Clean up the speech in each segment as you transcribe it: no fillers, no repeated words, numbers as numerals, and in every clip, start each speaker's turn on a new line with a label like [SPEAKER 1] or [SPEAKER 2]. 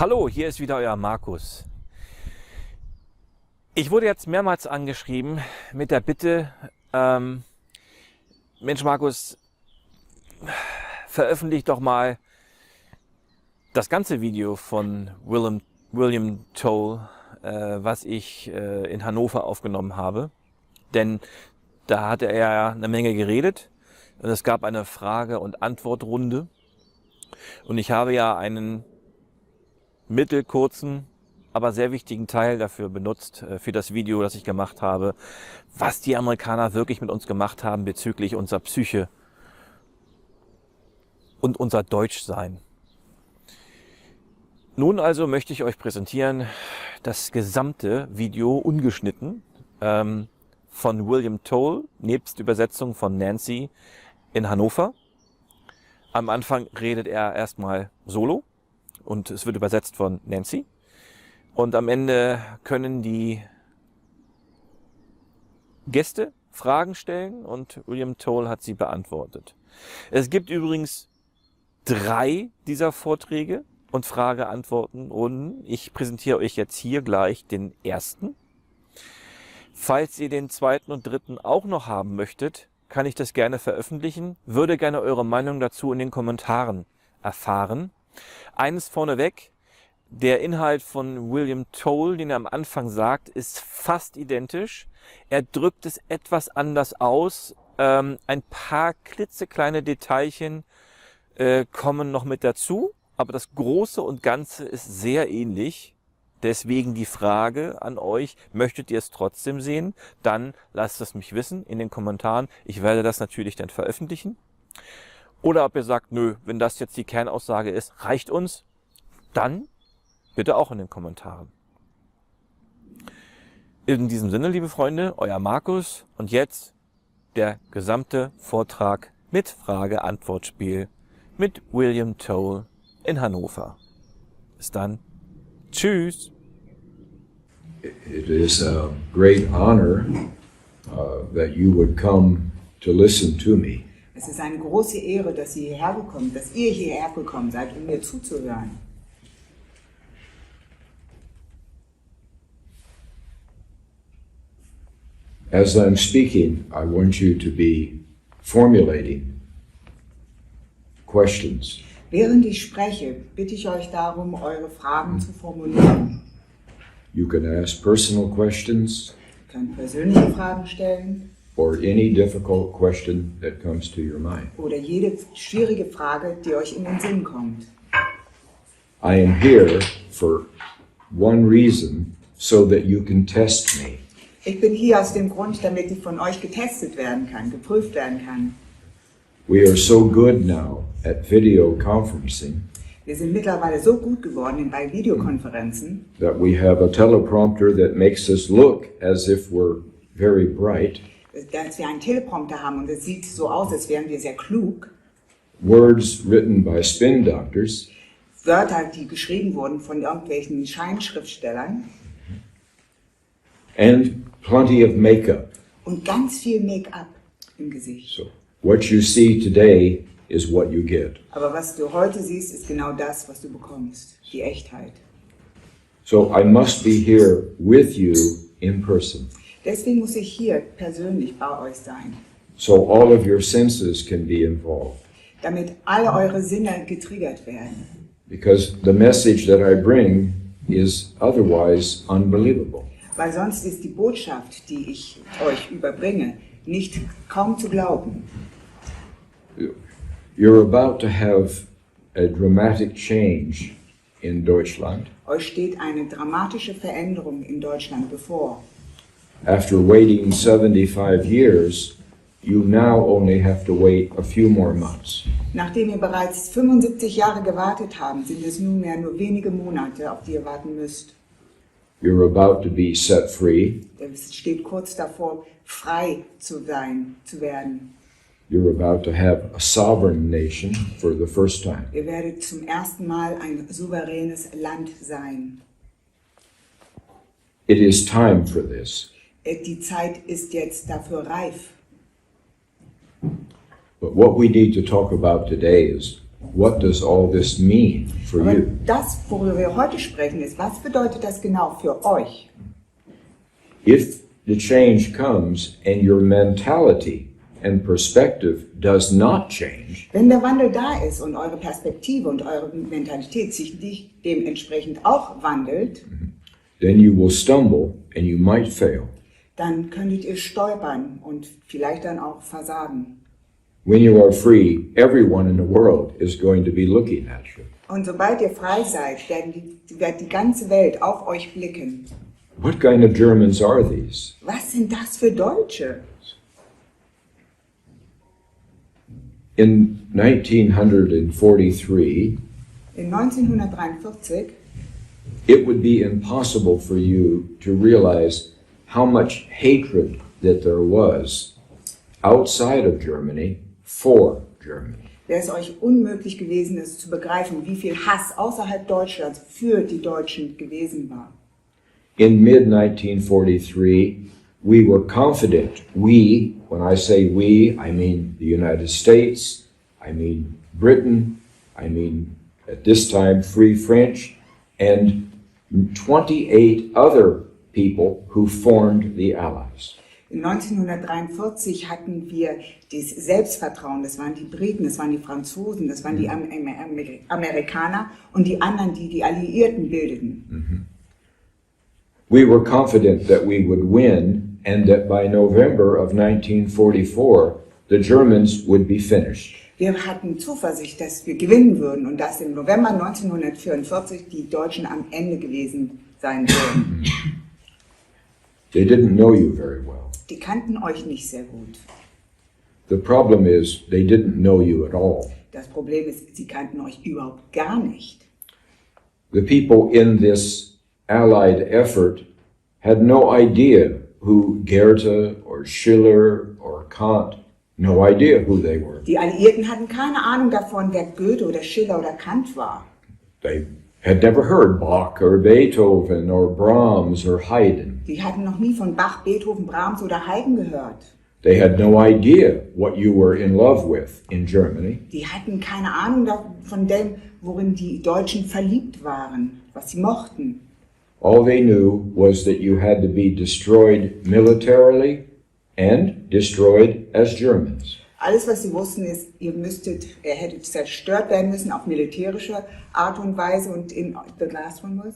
[SPEAKER 1] Hallo, hier ist wieder euer Markus. Ich wurde jetzt mehrmals angeschrieben mit der Bitte, Mensch Markus, veröffentlich doch mal das ganze Video von William Toel, was ich in Hannover aufgenommen habe. Denn da hatte er ja eine Menge geredet und es gab eine Frage- und Antwortrunde. Und ich habe ja einen mittelkurzen, aber sehr wichtigen Teil dafür benutzt, für das Video, das ich gemacht habe, was die Amerikaner wirklich mit uns gemacht haben bezüglich unserer Psyche und unser Deutschsein. Nun also möchte ich euch präsentieren das gesamte Video ungeschnitten von William Toel, nebst Übersetzung von Nancy in Hannover. Am Anfang redet er erstmal solo und es wird übersetzt von Nancy. Und am Ende können die Gäste Fragen stellen und William Toel hat sie beantwortet. Es gibt übrigens 3 dieser Vorträge und Frage-Antworten-Runden. Ich präsentiere euch jetzt hier gleich den ersten. Falls ihr den 2. und 3. auch noch haben möchtet, kann ich das gerne veröffentlichen. Würde gerne eure Meinung dazu in den Kommentaren erfahren. Eines vorneweg, der Inhalt von William Toel, den er am Anfang sagt, ist fast identisch. Er drückt es etwas anders aus. Ein paar klitzekleine Detailchen kommen noch mit dazu, aber das Große und Ganze ist sehr ähnlich. Deswegen die Frage an euch, möchtet ihr es trotzdem sehen? Dann lasst es mich wissen in den Kommentaren. Ich werde das natürlich dann veröffentlichen. Oder ob ihr sagt, nö, wenn das jetzt die Kernaussage ist, reicht uns, dann bitte auch in den Kommentaren. In diesem Sinne, liebe Freunde, euer Markus und jetzt der gesamte Vortrag mit Frage-Antwort-Spiel mit William Toel in Hannover. Bis dann. Tschüss.
[SPEAKER 2] It is a great honor that you would come to listen to me.
[SPEAKER 3] Es ist eine große Ehre, dass ihr hierher gekommen seid, um mir zuzuhören.
[SPEAKER 2] As I'm speaking, I want you to be formulating questions.
[SPEAKER 3] Während ich spreche, bitte ich euch darum, eure Fragen zu formulieren.
[SPEAKER 2] You can ask personal questions
[SPEAKER 3] Ihr könnt persönliche Fragen stellen
[SPEAKER 2] or any difficult question that comes to your mind.
[SPEAKER 3] oder jede schwierige Frage, die euch in den Sinn kommt.
[SPEAKER 2] I am here for one reason, so that you can test me.
[SPEAKER 3] Ich bin hier aus dem Grund, damit ich von euch getestet werden kann, geprüft werden kann.
[SPEAKER 2] We are so good now at video conferencing
[SPEAKER 3] Wir sind mittlerweile so gut geworden bei Videokonferenzen,
[SPEAKER 2] that we have a teleprompter that makes us look as if we're very bright.
[SPEAKER 3] dass wir einen Teleprompter haben und es sieht so aus, als wären wir sehr klug.
[SPEAKER 2] Words written by spin doctors,
[SPEAKER 3] Wörter, die geschrieben wurden von irgendwelchen Scheinschriftstellern
[SPEAKER 2] and plenty of makeup.
[SPEAKER 3] und ganz viel Make-up im Gesicht.
[SPEAKER 2] So what you see today is what you get.
[SPEAKER 3] Aber was du heute siehst, ist genau das, was du bekommst, die Echtheit.
[SPEAKER 2] So I must be here with you in person,
[SPEAKER 3] Deswegen muss ich hier persönlich bei euch sein,
[SPEAKER 2] so all of your senses can be involved.
[SPEAKER 3] damit alle eure Sinne getriggert werden.
[SPEAKER 2] Because the message that I bring is otherwise unbelievable.
[SPEAKER 3] Weil sonst ist die Botschaft, die ich euch überbringe, nicht kaum zu glauben.
[SPEAKER 2] You're about to have a dramatic change in Deutschland.
[SPEAKER 3] Euch steht eine dramatische Veränderung in Deutschland bevor.
[SPEAKER 2] After waiting 75 years, you now only have to wait a few more months.
[SPEAKER 3] Nachdem ihr bereits 75 Jahre gewartet habt, sind es nunmehr nur wenige Monate, auf die ihr warten müsst.
[SPEAKER 2] You're about to be set free.
[SPEAKER 3] Es steht kurz davor, frei zu werden.
[SPEAKER 2] You're about to have a sovereign nation for the first time.
[SPEAKER 3] Ihr werdet zum ersten Mal ein souveränes Land sein.
[SPEAKER 2] It is time for this.
[SPEAKER 3] Die Zeit ist jetzt dafür reif.
[SPEAKER 2] But what we need to talk about today is what does all this mean for
[SPEAKER 3] Aber
[SPEAKER 2] you?
[SPEAKER 3] das, worüber wir heute sprechen, ist, was bedeutet das genau für euch?
[SPEAKER 2] If the change comes and your mentality and perspective does not change,
[SPEAKER 3] Wenn der Wandel da ist und eure Perspektive und eure Mentalität sich nicht dementsprechend auch wandelt,
[SPEAKER 2] then you will stumble and you might fail.
[SPEAKER 3] dann könntet ihr stolpern und vielleicht dann auch versagen.
[SPEAKER 2] When you are free, everyone in the world is going to be looking at you.
[SPEAKER 3] Und sobald ihr frei seid, wird die ganze Welt auf euch blicken.
[SPEAKER 2] What kind of Germans are these?
[SPEAKER 3] Was sind das für Deutsche?
[SPEAKER 2] In 1943,
[SPEAKER 3] In 1943
[SPEAKER 2] it would be impossible for you to realize how much hatred that there was outside of Germany for Germany.
[SPEAKER 3] wäre es euch unmöglich gewesen, es zu begreifen, wie viel Hass außerhalb Deutschlands für die Deutschen gewesen war.
[SPEAKER 2] In mid-1943, we were confident. We, when I say we, I mean the United States, I mean Britain, I mean at this time Free French, and 28 other people who formed the Allies.
[SPEAKER 3] In 1943 hatten wir das Selbstvertrauen, das waren die Briten, das waren die Franzosen, das waren die Amerikaner und die anderen, die die Alliierten bildeten.
[SPEAKER 2] We were confident that we would win and that by November of 1944, the Germans would be finished.
[SPEAKER 3] Wir hatten Zuversicht, dass wir gewinnen würden und dass im November 1944 die Deutschen am Ende gewesen sein würden.
[SPEAKER 2] They didn't know you very well.
[SPEAKER 3] Die kannten euch nicht sehr gut.
[SPEAKER 2] The problem is they didn't know you at all.
[SPEAKER 3] Das Problem ist, sie kannten euch überhaupt gar nicht.
[SPEAKER 2] The people in this Allied effort had no idea who Goethe or Schiller or Kant, no idea who they were.
[SPEAKER 3] Die Alliierten hatten keine Ahnung davon, wer Goethe oder Schiller oder Kant war.
[SPEAKER 2] They had never heard Bach or Beethoven or Brahms or Haydn.
[SPEAKER 3] Die hatten noch nie von Bach, Beethoven, Brahms oder Haydn gehört.
[SPEAKER 2] They had no idea what you were in love with in Germany.
[SPEAKER 3] Die hatten keine Ahnung von dem, worin die Deutschen verliebt waren, was sie mochten.
[SPEAKER 2] All they knew was that you had to be destroyed militarily and destroyed as Germans.
[SPEAKER 3] Alles, was sie wussten, ist, ihr hättet zerstört werden müssen auf militärische Art und Weise und in the last one was?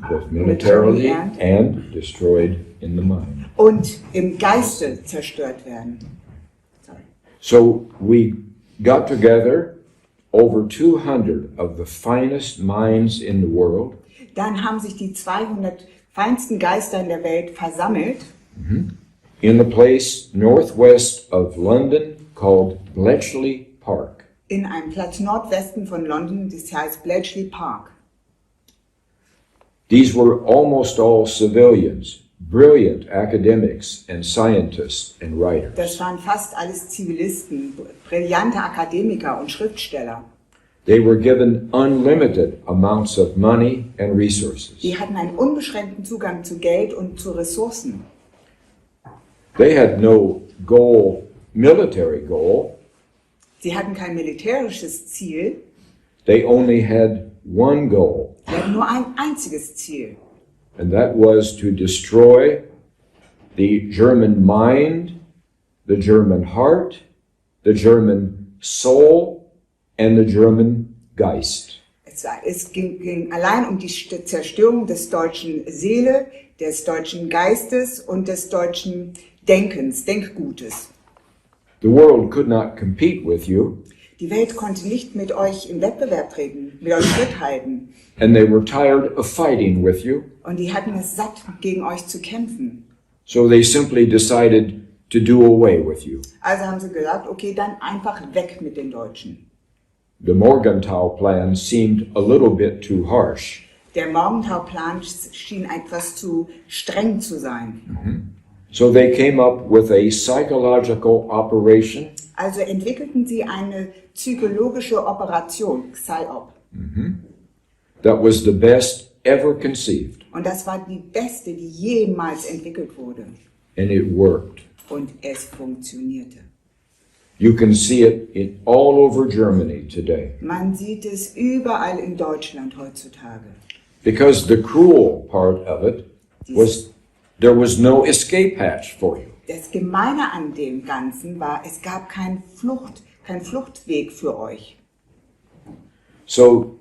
[SPEAKER 2] Both militarily and destroyed in the mind.
[SPEAKER 3] Und im Geiste zerstört werden. Sorry.
[SPEAKER 2] So we got together over 200 of the finest minds in the world.
[SPEAKER 3] Dann haben sich die 200 feinsten Geister in der Welt versammelt.
[SPEAKER 2] In a place northwest of London called Bletchley Park.
[SPEAKER 3] In einem Platz Nordwesten von London, das heißt Bletchley Park.
[SPEAKER 2] These were almost all civilians, brilliant academics and scientists and writers.
[SPEAKER 3] Das waren fast alles Zivilisten, brillante Akademiker und Schriftsteller.
[SPEAKER 2] They were given unlimited amounts of money and resources.
[SPEAKER 3] Die hatten einen unbeschränkten Zugang zu Geld und zu Ressourcen.
[SPEAKER 2] They had no goal, military goal.
[SPEAKER 3] Sie hatten kein militärisches Ziel,
[SPEAKER 2] They only had one goal,
[SPEAKER 3] sie hatten nur ein einziges Ziel.
[SPEAKER 2] and that was to destroy the German mind, the German heart, the German soul, and the German Geist.
[SPEAKER 3] Es ging allein um die Zerstörung des deutschen Seele, des deutschen Geistes und des deutschen Denkens, Denkgutes.
[SPEAKER 2] The world could not compete with you,
[SPEAKER 3] Die Welt konnte nicht mit euch im Wettbewerb treten, mit euch Schritt halten.
[SPEAKER 2] and they were tired of fighting with you,
[SPEAKER 3] Und die hatten es satt, gegen euch zu kämpfen.
[SPEAKER 2] so they simply decided to do away with you.
[SPEAKER 3] Also haben sie gesagt, okay, dann einfach weg mit den Deutschen.
[SPEAKER 2] The Morgenthau Plan seemed a little bit too harsh.
[SPEAKER 3] Der Morgenthau-Plan schien etwas zu streng zu sein.
[SPEAKER 2] So they came up with a psychological operation
[SPEAKER 3] Also entwickelten sie eine psychologische Operation, PsyOp.
[SPEAKER 2] that was the best ever conceived,
[SPEAKER 3] Und das war die beste, die jemals entwickelt wurde.
[SPEAKER 2] and it worked.
[SPEAKER 3] Und es funktionierte.
[SPEAKER 2] You can see it in all over Germany today.
[SPEAKER 3] Man sieht es überall in Deutschland heutzutage.
[SPEAKER 2] Because the cruel part of it was there was no escape hatch for you.
[SPEAKER 3] Das Gemeine an dem Ganzen war, es gab keinen Fluchtweg für euch.
[SPEAKER 2] So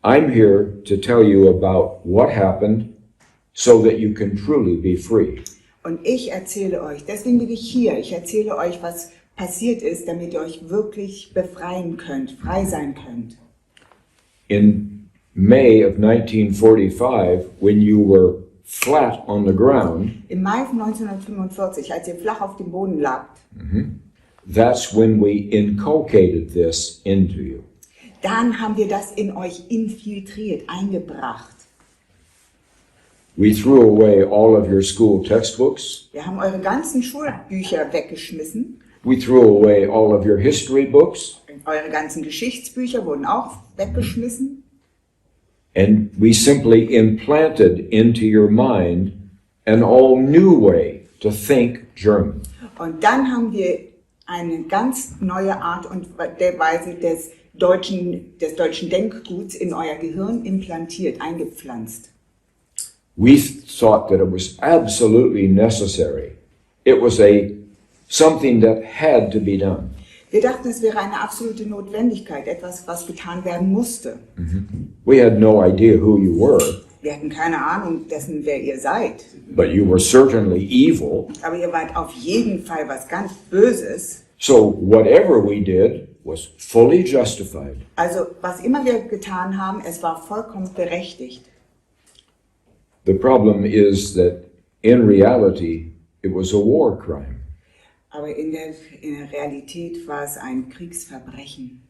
[SPEAKER 2] I'm here to tell you about what happened so that you can truly be free.
[SPEAKER 3] Und ich erzähle euch, deswegen bin ich hier, ich erzähle euch, was passiert ist, damit ihr euch wirklich befreien könnt, frei sein könnt.
[SPEAKER 2] In May of 1945, when you were flat on the ground,
[SPEAKER 3] Im Mai 1945, als ihr flach auf dem Boden lagt,
[SPEAKER 2] that's when we inculcated this into you.
[SPEAKER 3] dann haben wir das in euch infiltriert, eingebracht.
[SPEAKER 2] We threw away all of your school textbooks.
[SPEAKER 3] Wir haben eure ganzen Schulbücher weggeschmissen.
[SPEAKER 2] We threw away all of your history books.
[SPEAKER 3] Eure ganzen Geschichtsbücher wurden auch weggeschmissen.
[SPEAKER 2] And we simply implanted into your mind an all new way to think German.
[SPEAKER 3] Und dann haben wir eine ganz neue Art und Weise des deutschen Denkguts in euer Gehirn implantiert, eingepflanzt.
[SPEAKER 2] We thought that it was absolutely necessary. It was something that had to be done.
[SPEAKER 3] Wir dachten, es wäre eine absolute Notwendigkeit, etwas, was getan werden musste.
[SPEAKER 2] We had no idea who you were,
[SPEAKER 3] Wir hatten keine Ahnung dessen, wer ihr seid.
[SPEAKER 2] but you were certainly evil.
[SPEAKER 3] Aber ihr wart auf jeden Fall was ganz Böses.
[SPEAKER 2] So whatever we did was fully justified.
[SPEAKER 3] Also, was immer wir getan haben, es war vollkommen berechtigt.
[SPEAKER 2] The problem is that in reality it was a war crime.
[SPEAKER 3] Aber in der Realität war es ein Kriegsverbrechen.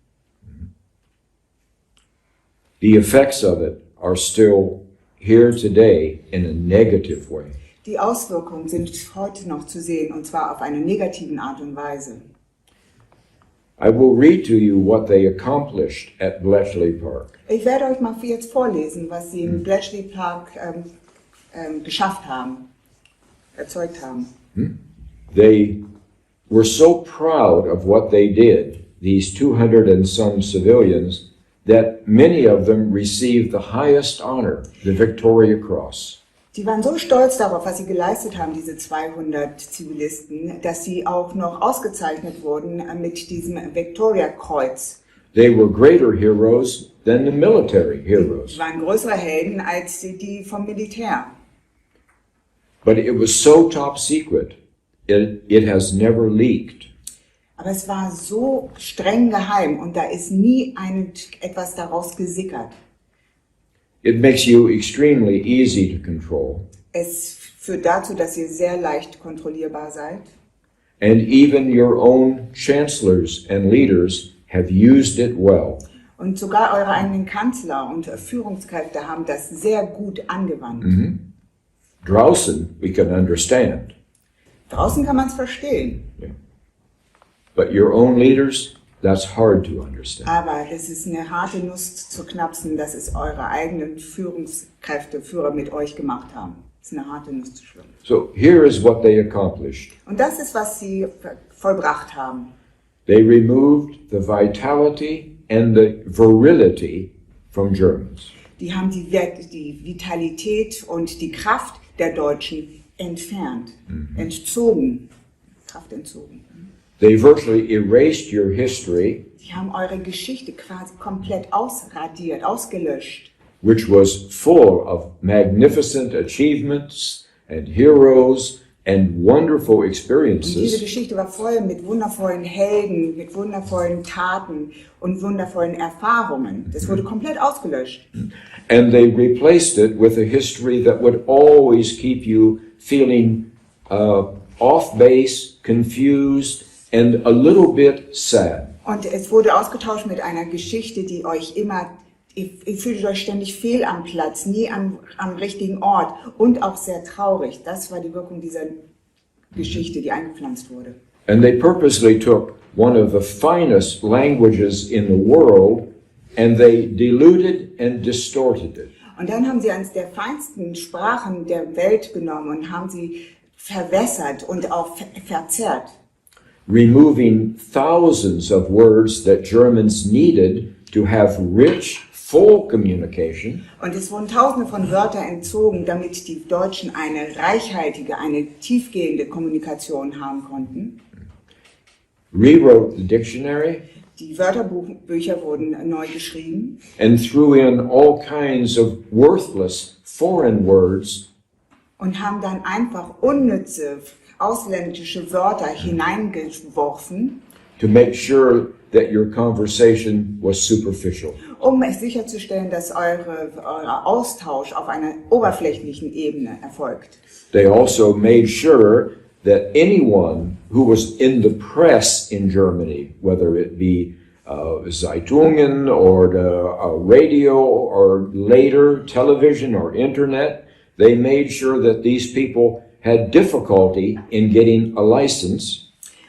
[SPEAKER 2] The effects of it are still here today in a negative way.
[SPEAKER 3] Die Auswirkungen sind heute noch zu sehen, und zwar auf eine negativen Art und Weise.
[SPEAKER 2] I will read to you what they accomplished at Bletchley Park.
[SPEAKER 3] Ich werde euch mal jetzt vorlesen, was sie im Bletchley Park geschafft haben, erzeugt haben.
[SPEAKER 2] They were so proud of what they did, these 200 and some civilians, that many of them received the highest honor, the Victoria Cross.
[SPEAKER 3] Die waren so stolz darauf, was sie geleistet haben, diese 200 Zivilisten, dass sie auch noch ausgezeichnet wurden mit diesem Victoria-Kreuz.
[SPEAKER 2] They were greater heroes than the military heroes.
[SPEAKER 3] Sie waren größere Helden als die vom Militär.
[SPEAKER 2] But it was so top secret, it has never leaked.
[SPEAKER 3] Aber es war so streng geheim und da ist nie etwas daraus gesickert.
[SPEAKER 2] It makes you extremely easy to control.
[SPEAKER 3] Es führt dazu, dass ihr sehr leicht kontrollierbar seid.
[SPEAKER 2] And even your own chancellors and leaders have used it well.
[SPEAKER 3] Und sogar eure eigenen Kanzler und Führungskräfte haben das sehr gut angewandt.
[SPEAKER 2] Draußen, we can understand.
[SPEAKER 3] Draußen kann man es verstehen.
[SPEAKER 2] But your own leaders, that's hard to understand.
[SPEAKER 3] Aber das ist eine harte Nuss zu knapsen, dass es eure eigenen Führer mit euch gemacht haben. Das ist eine harte Nuss zu schlucken.
[SPEAKER 2] So here is what they accomplished.
[SPEAKER 3] Und das ist, was sie vollbracht haben.
[SPEAKER 2] They removed the vitality and the virility from Germans.
[SPEAKER 3] Die haben die Vitalität und die Kraft der Deutschen entfernt, entzogen. Kraft entzogen.
[SPEAKER 2] They virtually erased your history,
[SPEAKER 3] Die haben eure Geschichte quasi komplett ausradiert, ausgelöscht.
[SPEAKER 2] which was full of magnificent achievements and heroes and wonderful
[SPEAKER 3] Und diese
[SPEAKER 2] experiences.
[SPEAKER 3] Geschichte war voll mit wundervollen Helden, mit wundervollen Taten und wundervollen Erfahrungen. Das wurde komplett ausgelöscht.
[SPEAKER 2] And they replaced it with a history that would always keep you feeling off base, confused, and a little bit sad.
[SPEAKER 3] Und es wurde ausgetauscht mit einer Geschichte, die euch immer, ihr fühlt euch ständig fehl am Platz, nie am richtigen Ort und auch sehr traurig. Das war die Wirkung dieser Geschichte, die eingepflanzt wurde.
[SPEAKER 2] And they purposely took one of the finest languages in the world and they diluted and distorted it.
[SPEAKER 3] Und dann haben sie eines der feinsten Sprachen der Welt genommen und haben sie verwässert und auch verzerrt.
[SPEAKER 2] removing thousands of words that Germans needed to have rich, full communication.
[SPEAKER 3] Und es wurden Tausende von Wörtern entzogen, damit die Deutschen eine reichhaltige, eine tiefgehende Kommunikation haben konnten.
[SPEAKER 2] Rewrote the dictionary.
[SPEAKER 3] Die Wörterbücher wurden neu geschrieben.
[SPEAKER 2] And threw in all kinds of worthless foreign words.
[SPEAKER 3] Und haben dann einfach unnütze ausländische Wörter hineingeworfen,
[SPEAKER 2] to make sure that your conversation was superficial.
[SPEAKER 3] um es sicherzustellen, dass euer Austausch auf einer oberflächlichen Ebene erfolgt.
[SPEAKER 2] They also made sure that anyone who was in the press in Germany, whether it be Zeitungen or the radio or later television or internet, they made sure that these people had difficulty in getting a license.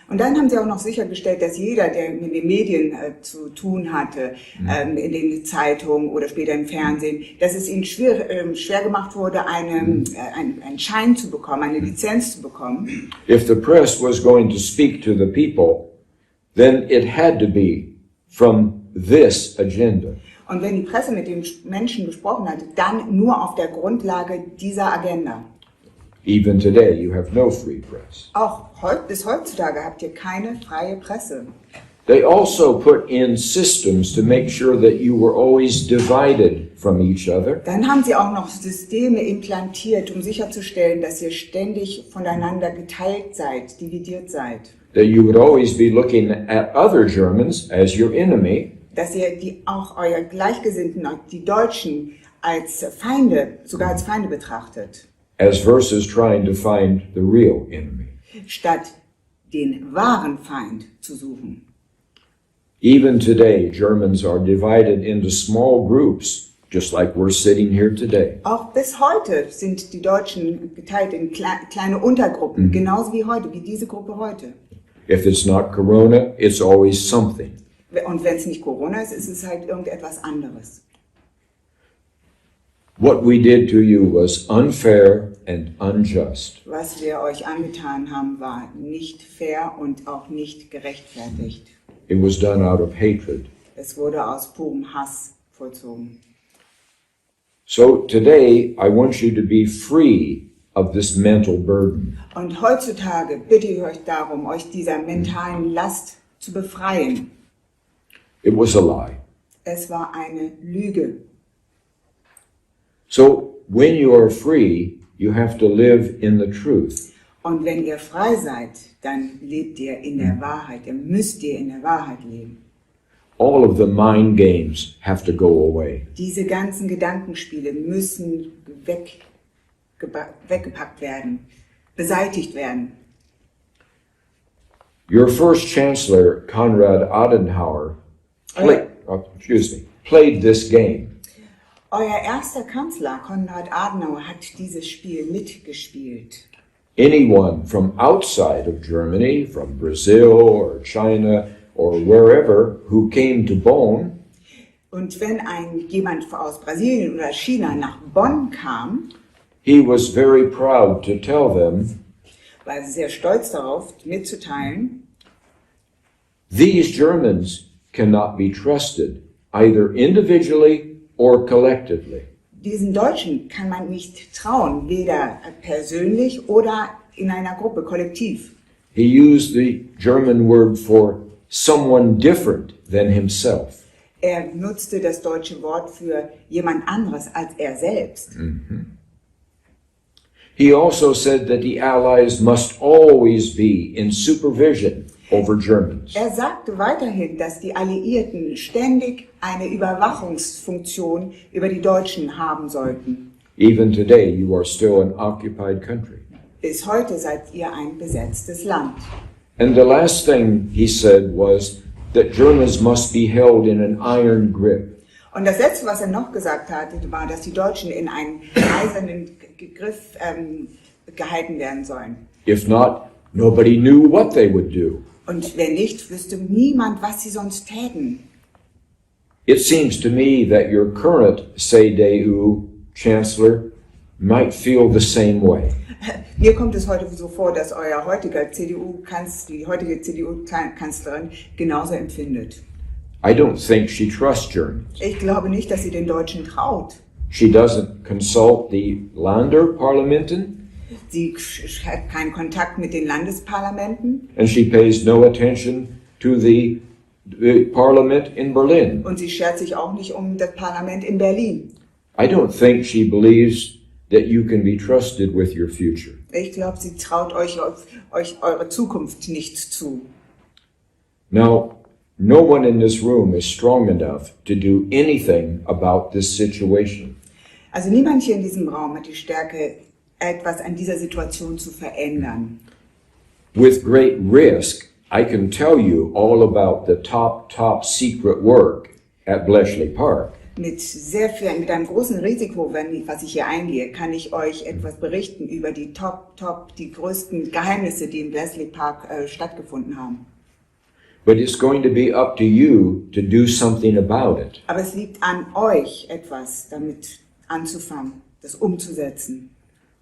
[SPEAKER 3] Und dann haben sie auch noch sichergestellt, dass jeder, der mit den Medien zu tun hatte, in den Zeitungen oder später im Fernsehen, dass es ihnen schwer gemacht wurde, einen Schein zu bekommen, eine Lizenz zu bekommen.
[SPEAKER 2] If the press was going to speak to the people, then it had to be from this agenda.
[SPEAKER 3] Und wenn die Presse mit den Menschen gesprochen hatte, dann nur auf der Grundlage dieser Agenda.
[SPEAKER 2] Even today, you have no free press.
[SPEAKER 3] Auch bis heutzutage habt ihr keine freie Presse.
[SPEAKER 2] They also put in systems to make sure that you were always divided from each other.
[SPEAKER 3] Dann haben sie auch noch Systeme implantiert, um sicherzustellen, dass ihr ständig voneinander geteilt seid, dividiert seid.
[SPEAKER 2] That you would always be looking at other Germans as your enemy.
[SPEAKER 3] Dass ihr auch euer Gleichgesinnten, die Deutschen, als Feinde, sogar als Feinde betrachtet.
[SPEAKER 2] As versus trying to find the real enemy.
[SPEAKER 3] Statt den wahren Feind zu suchen.
[SPEAKER 2] Even today, Germans are divided into small groups, just like we're sitting here today.
[SPEAKER 3] Auch bis heute sind die Deutschen geteilt in kleine Untergruppen, genauso wie heute, wie diese Gruppe heute.
[SPEAKER 2] If it's not Corona, it's always something.
[SPEAKER 3] Und wenn es nicht Corona ist, ist es halt irgendetwas anderes.
[SPEAKER 2] What we did to you was unfair and unjust.
[SPEAKER 3] Was wir euch angetan haben, war nicht fair und auch nicht gerechtfertigt.
[SPEAKER 2] It was done out of hatred.
[SPEAKER 3] Es wurde aus purem Hass vollzogen.
[SPEAKER 2] So today, I want you to be free of this mental burden.
[SPEAKER 3] Und heutzutage bitte ich euch darum, euch dieser mentalen Last zu befreien.
[SPEAKER 2] It was a lie.
[SPEAKER 3] Es war eine Lüge.
[SPEAKER 2] So when you are free, you have to live in the truth.
[SPEAKER 3] Und wenn ihr frei seid, dann lebt ihr in der Wahrheit. Ihr müsst in der Wahrheit leben.
[SPEAKER 2] All of the mind games have to go away.
[SPEAKER 3] Diese ganzen Gedankenspiele müssen weggepackt werden, beseitigt werden.
[SPEAKER 2] Your first chancellor, Konrad Adenauer, played this game.
[SPEAKER 3] Euer erster Kanzler, Konrad Adenauer, hat dieses Spiel mitgespielt.
[SPEAKER 2] Anyone from outside of Germany, from Brazil or China or wherever, who came to Bonn,
[SPEAKER 3] und wenn jemand aus Brasilien oder China nach Bonn kam,
[SPEAKER 2] he was very proud to tell them,
[SPEAKER 3] war sehr stolz darauf mitzuteilen,
[SPEAKER 2] these Germans cannot be trusted, either individually or collectively.
[SPEAKER 3] Diesen Deutschen kann man nicht trauen, weder persönlich oder in einer Gruppe, kollektiv.
[SPEAKER 2] He used the German word for someone different than himself.
[SPEAKER 3] Er nutzte das deutsche Wort für jemand anderes als er selbst.
[SPEAKER 2] He also said that the Allies must always be in supervision over Germans.
[SPEAKER 3] Er sagte weiterhin, dass die Alliierten ständig eine Überwachungsfunktion über die Deutschen haben sollten.
[SPEAKER 2] Even today, you are still an occupied country.
[SPEAKER 3] Bis heute seid ihr ein besetztes Land.
[SPEAKER 2] And the last thing he said was that Germans must be held in an iron grip.
[SPEAKER 3] Und das Letzte, was er noch gesagt hatte, war, dass die Deutschen in einen eisernen Griff gehalten werden sollen.
[SPEAKER 2] If not, nobody knew what they would do.
[SPEAKER 3] Und wenn nicht, wüsste niemand, was sie sonst täten.
[SPEAKER 2] It seems to me that your current CDU chancellor might feel the same way.
[SPEAKER 3] Mir kommt es heute so vor, dass die heutige CDU-Kanzlerin genauso empfindet.
[SPEAKER 2] I don't think she trusts Germans.
[SPEAKER 3] Ich glaube nicht, dass sie den Deutschen traut.
[SPEAKER 2] She doesn't consult the Länderparlamenten,
[SPEAKER 3] Sie hat keinen Kontakt mit den Landesparlamenten
[SPEAKER 2] and she pays no attention to the parliament in Berlin.
[SPEAKER 3] und sie schert sich auch nicht um das Parlament in Berlin.
[SPEAKER 2] I don't think she believes that you can be trusted with your future.
[SPEAKER 3] Ich glaube, sie traut euch eure Zukunft nicht zu.
[SPEAKER 2] Now, no one in this room is strong enough to do anything about this situation.
[SPEAKER 3] Also niemand hier in diesem Raum hat die Stärke, etwas an dieser Situation zu verändern.
[SPEAKER 2] With great risk, I can tell you all about the top secret work at Bletchley Park.
[SPEAKER 3] Mit einem großen Risiko, was ich hier eingehe, kann ich euch etwas berichten über die die größten Geheimnisse, die im Bletchley Park stattgefunden haben.
[SPEAKER 2] But it's going to be up to you to do something about it.
[SPEAKER 3] Aber es liegt an euch, etwas damit anzufangen, das umzusetzen.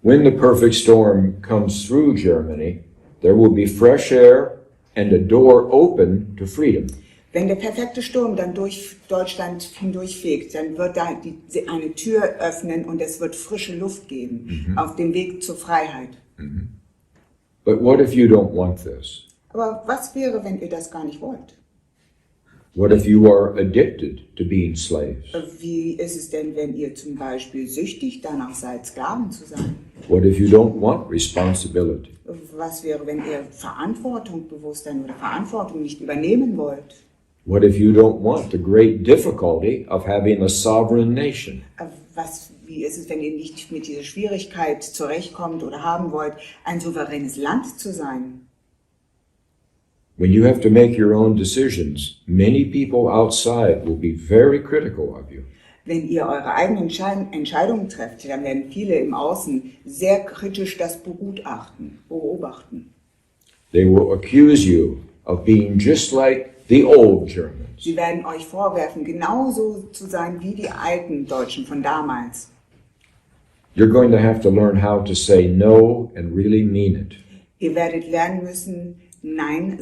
[SPEAKER 2] When the perfect storm comes through Germany, there will be fresh air and a door open to freedom.
[SPEAKER 3] Wenn der perfekte Sturm dann durch Deutschland hindurchfegt, dann wird da eine Tür öffnen und es wird frische Luft geben auf dem Weg zur Freiheit.
[SPEAKER 2] But what if you don't want this?
[SPEAKER 3] Aber was wäre, wenn ihr das gar nicht wollt?
[SPEAKER 2] What if you are addicted to being slaves?
[SPEAKER 3] Wie ist es denn, wenn ihr zum Beispiel süchtig danach seid, Sklaven zu sein?
[SPEAKER 2] What if you don't want responsibility?
[SPEAKER 3] Was wäre, wenn ihr Verantwortungsbewusstsein oder Verantwortung nicht übernehmen wollt?
[SPEAKER 2] What if you don't want the great difficulty of having a sovereign nation?
[SPEAKER 3] Wie ist es, wenn ihr nicht mit dieser Schwierigkeit zurechtkommt oder haben wollt, ein souveränes Land zu sein?
[SPEAKER 2] When you have to make your own decisions, many people outside will be very critical of you.
[SPEAKER 3] Wenn ihr eure eigenen Entscheidungen trefft, dann werden viele im Außen sehr kritisch das beobachten.
[SPEAKER 2] They will accuse you of being just like the old Germans.
[SPEAKER 3] Sie werden euch vorwerfen, genauso zu sein wie die alten Deutschen von damals.
[SPEAKER 2] You're going to have to learn how to say no and really mean it.
[SPEAKER 3] Ihr werdet lernen müssen, Nein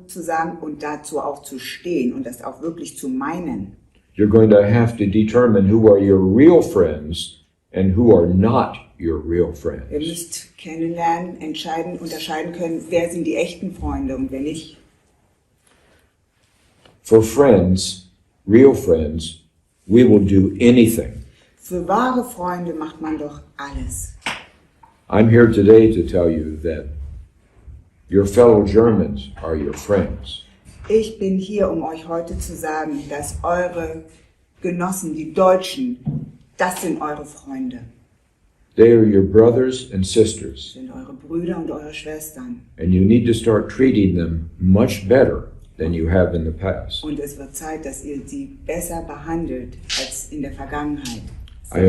[SPEAKER 3] zu sagen und dazu auch zu stehen und das auch wirklich zu meinen.
[SPEAKER 2] You're going to have to determine who are your real friends and who are not your real friends.
[SPEAKER 3] Ihr müsst kennenlernen, unterscheiden können, wer sind die echten Freunde und wer nicht.
[SPEAKER 2] For friends, real friends, we will do anything.
[SPEAKER 3] Für wahre Freunde macht man doch alles.
[SPEAKER 2] I'm here today to tell you that your fellow Germans are your friends.
[SPEAKER 3] Ich bin hier, um euch heute zu sagen, dass eure Genossen, die Deutschen, das sind eure Freunde.
[SPEAKER 2] They are your brothers and sisters.
[SPEAKER 3] Das sind eure Brüder und eure Schwestern.
[SPEAKER 2] And you need to start treating them much better than you have in the past.
[SPEAKER 3] Und es wird Zeit, dass ihr sie besser behandelt als in der Vergangenheit.
[SPEAKER 2] I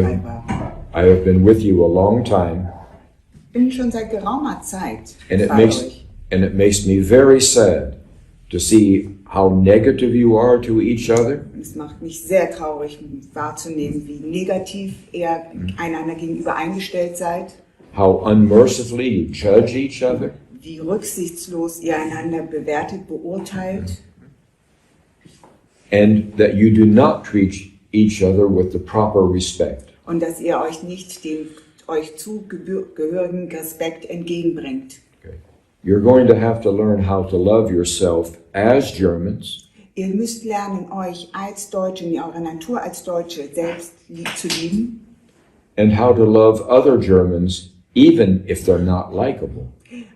[SPEAKER 2] have been with you a long time.
[SPEAKER 3] Bin schon seit geraumer Zeit
[SPEAKER 2] And it
[SPEAKER 3] bei
[SPEAKER 2] makes
[SPEAKER 3] euch.
[SPEAKER 2] me very sad to see how negative you are to each other.
[SPEAKER 3] Und es macht mich sehr traurig wahrzunehmen, wie negativ ihr einander gegenüber eingestellt seid,
[SPEAKER 2] How unmercifully you judge each other.
[SPEAKER 3] wie rücksichtslos ihr einander bewertet, beurteilt.
[SPEAKER 2] And that you do not treat each other with the proper respect.
[SPEAKER 3] Und dass ihr euch nicht den euch zugehörigen Respekt entgegenbringt.
[SPEAKER 2] Okay. You're going to have to learn how to love yourself as Germans.
[SPEAKER 3] Ihr müsst lernen, euch als Deutsche, in eurer Natur als Deutsche selbst zu lieben.
[SPEAKER 2] And how to love other Germans even if they're not likable.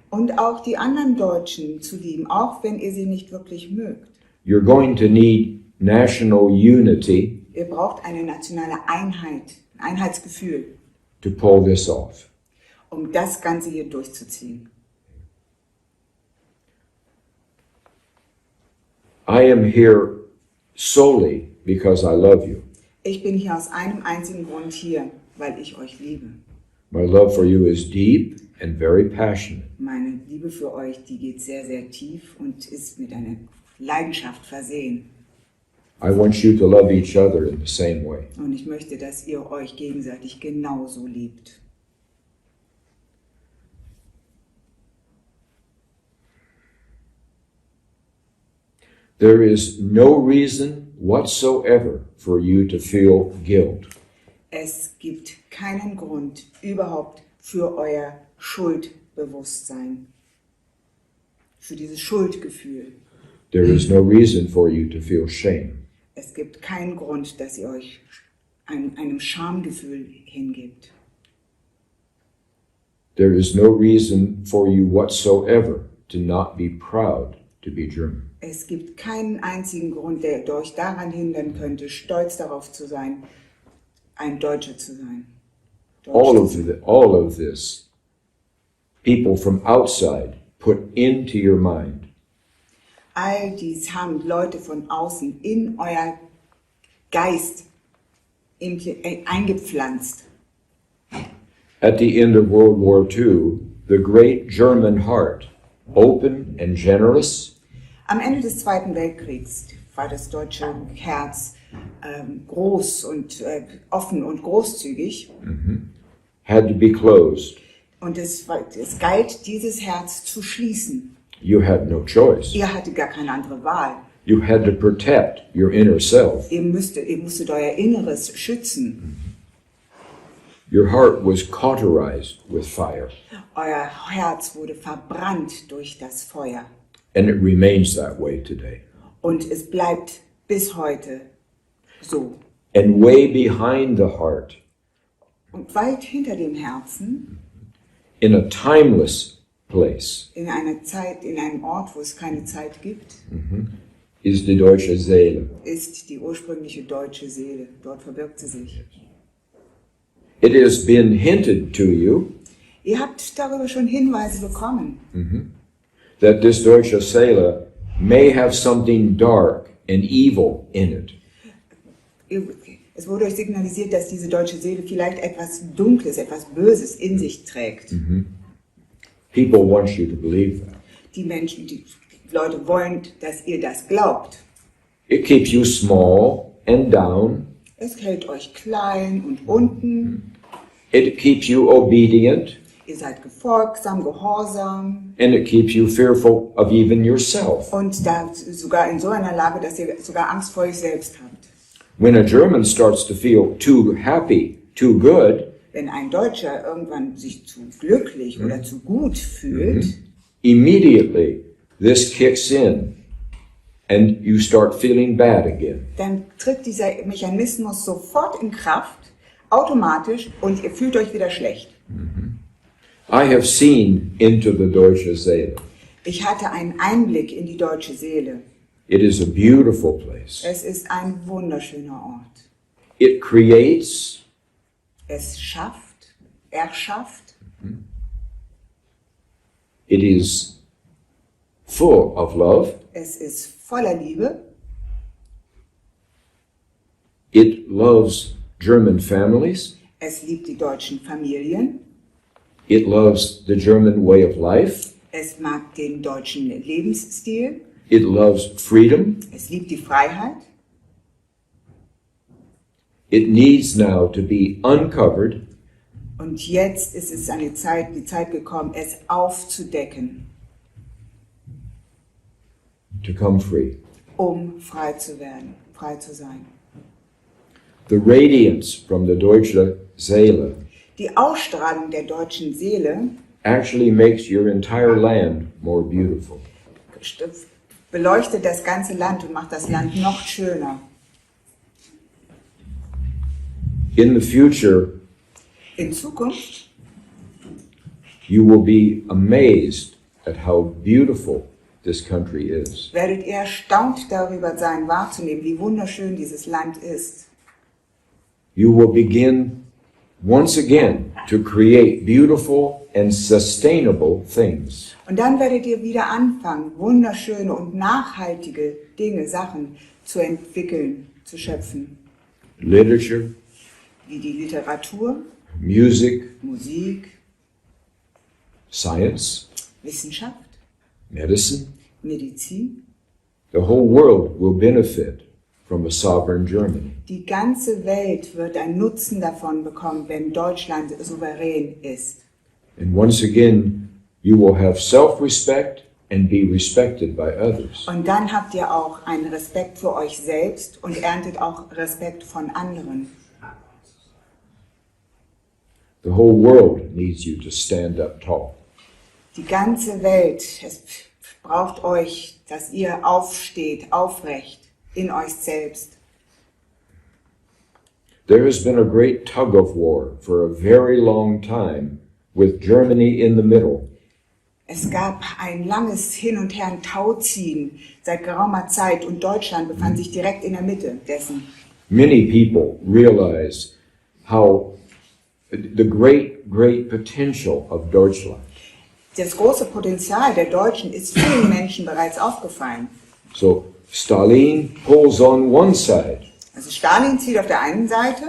[SPEAKER 3] Und auch die anderen Deutschen zu lieben, auch wenn ihr sie nicht wirklich mögt.
[SPEAKER 2] You're going to need national unity
[SPEAKER 3] Ihr braucht eine nationale Einheit, ein Einheitsgefühl,
[SPEAKER 2] to pull this off.
[SPEAKER 3] um das Ganze hier durchzuziehen.
[SPEAKER 2] I am here solely because I love you.
[SPEAKER 3] Ich bin hier aus einem einzigen Grund hier, weil ich euch liebe.
[SPEAKER 2] My love for you is deep and very passionate.
[SPEAKER 3] Meine Liebe für euch, die geht sehr, sehr tief und ist mit einer Leidenschaft versehen.
[SPEAKER 2] I want you to love each other in the same way.
[SPEAKER 3] Und ich möchte, dass ihr euch gegenseitig genauso liebt.
[SPEAKER 2] There is no reason whatsoever for you to feel guilt.
[SPEAKER 3] Es gibt keinen Grund überhaupt für euer Schuldbewusstsein, für dieses Schuldgefühl.
[SPEAKER 2] There is no reason for you to feel shame.
[SPEAKER 3] Es gibt keinen Grund, dass ihr euch einem Schamgefühl hingebt.
[SPEAKER 2] There is no reason for you whatsoever to not be proud to be German.
[SPEAKER 3] Es gibt keinen einzigen Grund, der euch daran hindern könnte, stolz darauf zu sein, ein Deutscher zu sein.
[SPEAKER 2] All of this, people from outside put into your mind.
[SPEAKER 3] All dies haben Leute von außen in euer Geist eingepflanzt.
[SPEAKER 2] At the end of World War II, the great German heart, open and generous,
[SPEAKER 3] Am Ende des Zweiten Weltkriegs war das deutsche Herz groß und offen und großzügig.
[SPEAKER 2] had to be closed.
[SPEAKER 3] Und es galt, dieses Herz zu schließen.
[SPEAKER 2] You had no choice.
[SPEAKER 3] Ihr hattet gar keine andere Wahl.
[SPEAKER 2] You had to protect your inner self.
[SPEAKER 3] Ihr musstet euer Inneres schützen.
[SPEAKER 2] Your heart was cauterized with fire,
[SPEAKER 3] Euer Herz wurde verbrannt durch das Feuer.
[SPEAKER 2] and it remains that way today.
[SPEAKER 3] Und es bleibt bis heute so.
[SPEAKER 2] And way behind the heart,
[SPEAKER 3] Und weit hinter dem Herzen,
[SPEAKER 2] in a timeless place,
[SPEAKER 3] in einer Zeit, in einem Ort, wo es keine Zeit gibt,
[SPEAKER 2] is die deutsche Seele.
[SPEAKER 3] ist die ursprüngliche deutsche Seele. Dort verbirgt sie sich.
[SPEAKER 2] It has been hinted to you
[SPEAKER 3] Ihr habt darüber schon Hinweise bekommen,
[SPEAKER 2] that this deutsche Seele may have something dark and evil in it.
[SPEAKER 3] Es wurde euch signalisiert, dass diese deutsche Seele vielleicht etwas Dunkles, etwas Böses in sich trägt.
[SPEAKER 2] People want you to believe that.
[SPEAKER 3] Die Leute wollen, dass ihr das glaubt.
[SPEAKER 2] It keeps you small and down.
[SPEAKER 3] Es hält euch klein und unten.
[SPEAKER 2] It keeps you obedient.
[SPEAKER 3] Ihr seid gefolgsam, gehorsam
[SPEAKER 2] And it keeps you fearful of even yourself.
[SPEAKER 3] und da sogar in so einer Lage, dass ihr sogar Angst vor euch selbst habt.
[SPEAKER 2] When a German starts to feel too happy, too good,
[SPEAKER 3] Wenn ein Deutscher irgendwann sich zu glücklich oder zu gut fühlt,
[SPEAKER 2] immediately this kicks in and you start feeling bad again.
[SPEAKER 3] dann tritt dieser Mechanismus sofort in Kraft, automatisch, und ihr fühlt euch wieder schlecht.
[SPEAKER 2] I have seen into the deutsche Seele.
[SPEAKER 3] Ich hatte einen Einblick in die deutsche Seele.
[SPEAKER 2] It is a beautiful place.
[SPEAKER 3] Es ist ein wunderschöner Ort.
[SPEAKER 2] It creates,
[SPEAKER 3] Es schafft, erschafft,
[SPEAKER 2] it is full of love,
[SPEAKER 3] es ist voller Liebe,
[SPEAKER 2] it loves German families,
[SPEAKER 3] es liebt die deutschen Familien,
[SPEAKER 2] it loves the German way of life,
[SPEAKER 3] es mag den deutschen Lebensstil,
[SPEAKER 2] it loves freedom.
[SPEAKER 3] es liebt die Freiheit.
[SPEAKER 2] It needs now to be uncovered
[SPEAKER 3] Und jetzt ist es die Zeit gekommen, es aufzudecken,
[SPEAKER 2] to come free.
[SPEAKER 3] frei zu werden, frei zu sein.
[SPEAKER 2] The radiance from the deutsche Seele
[SPEAKER 3] Die Ausstrahlung der deutschen Seele
[SPEAKER 2] actually makes your entire land more beautiful.
[SPEAKER 3] beleuchtet das ganze Land und macht das Land noch schöner.
[SPEAKER 2] In the future,
[SPEAKER 3] In Zukunft
[SPEAKER 2] you will be amazed at how beautiful this country is.
[SPEAKER 3] werdet ihr erstaunt darüber sein, wahrzunehmen, wie wunderschön dieses Land ist.
[SPEAKER 2] You will begin once again to create beautiful and sustainable things.
[SPEAKER 3] Und dann werdet ihr wieder anfangen, wunderschöne und nachhaltige Dinge, Sachen zu entwickeln, zu schöpfen.
[SPEAKER 2] Literature,
[SPEAKER 3] Wie die Literatur,
[SPEAKER 2] music,
[SPEAKER 3] Musik,
[SPEAKER 2] science,
[SPEAKER 3] Wissenschaft,
[SPEAKER 2] medicine.
[SPEAKER 3] Medizin.
[SPEAKER 2] The whole world will benefit from a sovereign Germany.
[SPEAKER 3] Die ganze Welt wird einen Nutzen davon bekommen, wenn Deutschland souverän ist.
[SPEAKER 2] And once again, you will have self-respect and be respected by others.
[SPEAKER 3] Und dann habt ihr auch einen Respekt für euch selbst und erntet auch Respekt von anderen.
[SPEAKER 2] The whole world needs you to stand up tall.
[SPEAKER 3] Die ganze Welt, es braucht euch, dass ihr aufsteht, aufrecht in euch selbst.
[SPEAKER 2] There has been a great tug of war for a very long time with Germany in the middle.
[SPEAKER 3] Es gab ein langes Hin und Her, ein Tauziehen seit geraumer Zeit und Deutschland befand sich direkt in der Mitte dessen.
[SPEAKER 2] Many people realize how the great potential of Deutschland.
[SPEAKER 3] Das große Potenzial der Deutschen ist vielen Menschen bereits aufgefallen.
[SPEAKER 2] So Stalin pulls on one side.
[SPEAKER 3] Also Stalin zieht auf der einen Seite,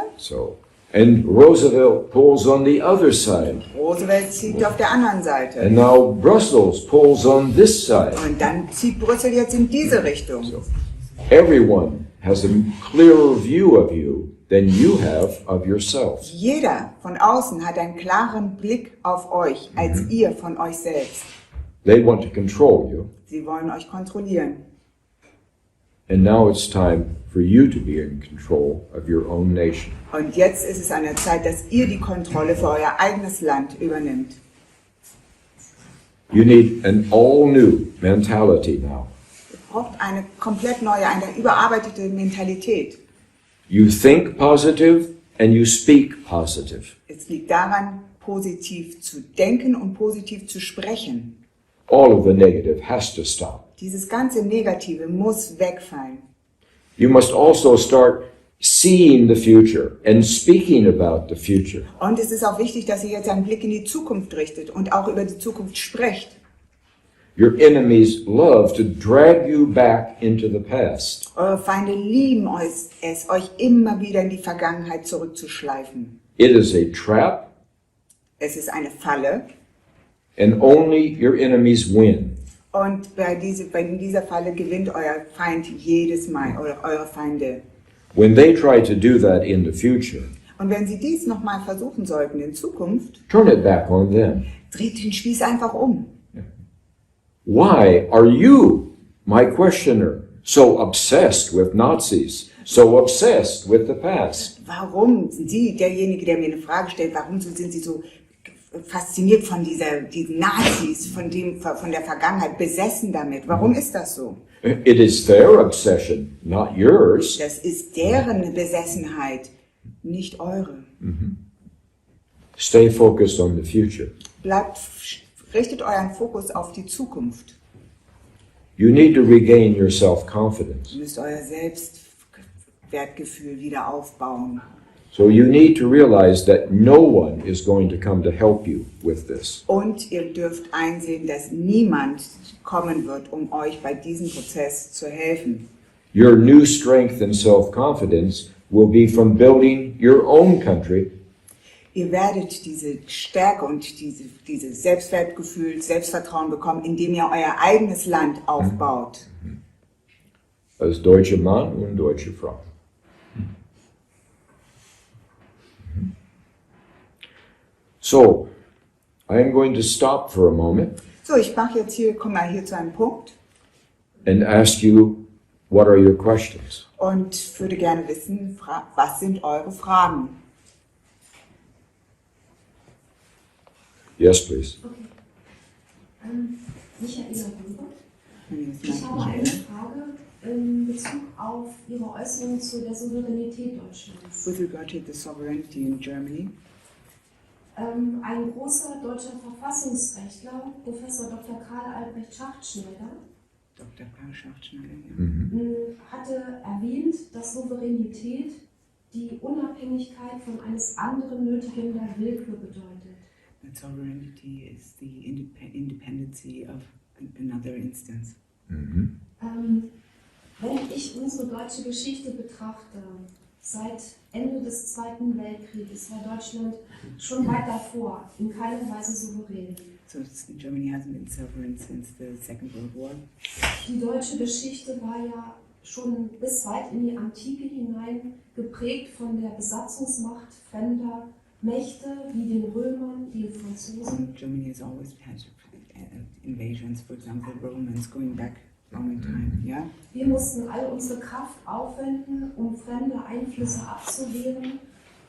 [SPEAKER 2] And Roosevelt pulls on the other side.
[SPEAKER 3] Roosevelt zieht auf der anderen Seite.
[SPEAKER 2] And now Brussels pulls on this side.
[SPEAKER 3] Und dann zieht Brüssel jetzt in diese Richtung.
[SPEAKER 2] So everyone has a clearer view of you than you have of yourself.
[SPEAKER 3] Jeder von außen hat einen klaren Blick auf euch, als ihr von euch selbst.
[SPEAKER 2] They want to control you.
[SPEAKER 3] Sie wollen euch kontrollieren.
[SPEAKER 2] And now it's time for you to be in control of your own nation.
[SPEAKER 3] Und jetzt ist es an der Zeit, dass ihr die Kontrolle für euer eigenes Land übernimmt.
[SPEAKER 2] You need an all-new mentality now.
[SPEAKER 3] Ihr braucht eine komplett neue, eine überarbeitete Mentalität.
[SPEAKER 2] You think positive and you speak positive.
[SPEAKER 3] Es liegt daran, positiv zu denken und positiv zu sprechen.
[SPEAKER 2] All of the negative has to stop.
[SPEAKER 3] Dieses ganze Negative muss wegfallen.
[SPEAKER 2] You must also start seeing the future and speaking about the future.
[SPEAKER 3] Und es ist auch wichtig, dass ihr jetzt einen Blick in die Zukunft richtet und auch über die Zukunft sprecht.
[SPEAKER 2] Your enemies love to drag you back into the past.
[SPEAKER 3] Eure Feinde lieben es, euch immer wieder in die Vergangenheit zurückzuschleifen.
[SPEAKER 2] It is a trap,
[SPEAKER 3] Es ist eine Falle.
[SPEAKER 2] and only your enemies win.
[SPEAKER 3] Und bei dieser Falle gewinnt euer Feind jedes Mal, oder eure Feinde.
[SPEAKER 2] When they try to do that in the future,
[SPEAKER 3] Und wenn sie dies nochmal versuchen sollten in Zukunft,
[SPEAKER 2] turn it back on them.
[SPEAKER 3] dreht den Spieß einfach um.
[SPEAKER 2] Why are you, my questioner, so obsessed with Nazis, so obsessed with the past?
[SPEAKER 3] Warum sind Sie, derjenige, der mir eine Frage stellt, warum sind Sie so fasziniert von diesen Nazis, von der Vergangenheit, besessen damit? Warum ist das so?
[SPEAKER 2] It is their obsession, not yours.
[SPEAKER 3] Das ist deren Besessenheit, nicht eure.
[SPEAKER 2] Stay focused on the future.
[SPEAKER 3] Richtet euren Fokus auf die Zukunft.
[SPEAKER 2] You need to regain your self-confidence.
[SPEAKER 3] Ihr müsst euer Selbstwertgefühl wieder aufbauen.
[SPEAKER 2] So you need to realize that no one is going to come to help you with this.
[SPEAKER 3] Und ihr dürft einsehen, dass niemand kommen wird, um euch bei diesem Prozess zu helfen.
[SPEAKER 2] Your new strength and self-confidence will be from building your own country.
[SPEAKER 3] Ihr werdet diese Stärke und dieses Selbstwertgefühl, Selbstvertrauen bekommen, indem ihr euer eigenes Land aufbaut.
[SPEAKER 2] Als deutscher Mann und deutsche Frau. So, I am going to stop for a moment
[SPEAKER 3] So, ich komme mal hier zu einem Punkt
[SPEAKER 2] and ask you, what are your questions?
[SPEAKER 3] und würde gerne wissen, was sind eure Fragen?
[SPEAKER 2] Yes, please.
[SPEAKER 4] Okay. Michaela Rüber. Ich habe eine Frage in Bezug auf Ihre Äußerungen zu der Souveränität Deutschlands.
[SPEAKER 3] With regard to the sovereignty in Germany,
[SPEAKER 4] Ein großer deutscher Verfassungsrechtler, Professor Dr. Karl Albrecht Schachtschneider,
[SPEAKER 3] Dr. Karl Schachtschneider,
[SPEAKER 4] hatte erwähnt, dass Souveränität die Unabhängigkeit von eines anderen nötigender Willkür bedeutet.
[SPEAKER 3] that sovereignty is the independency of another instance.
[SPEAKER 4] Wenn ich unsere deutsche Geschichte betrachte, seit Ende des Zweiten Weltkrieges war Deutschland schon weit davor, in keiner Weise souverän.
[SPEAKER 3] So Germany hasn't been sovereign since the Second World War.
[SPEAKER 4] Die deutsche Geschichte war ja schon bis weit in die Antike hinein geprägt von der Besatzungsmacht fremder Mächte wie den Römern, den Franzosen.
[SPEAKER 3] Germany has always had invasions, for example, Romans going back long in time. Yeah?
[SPEAKER 4] Wir mussten all unsere Kraft aufwenden, um fremde Einflüsse abzuwehren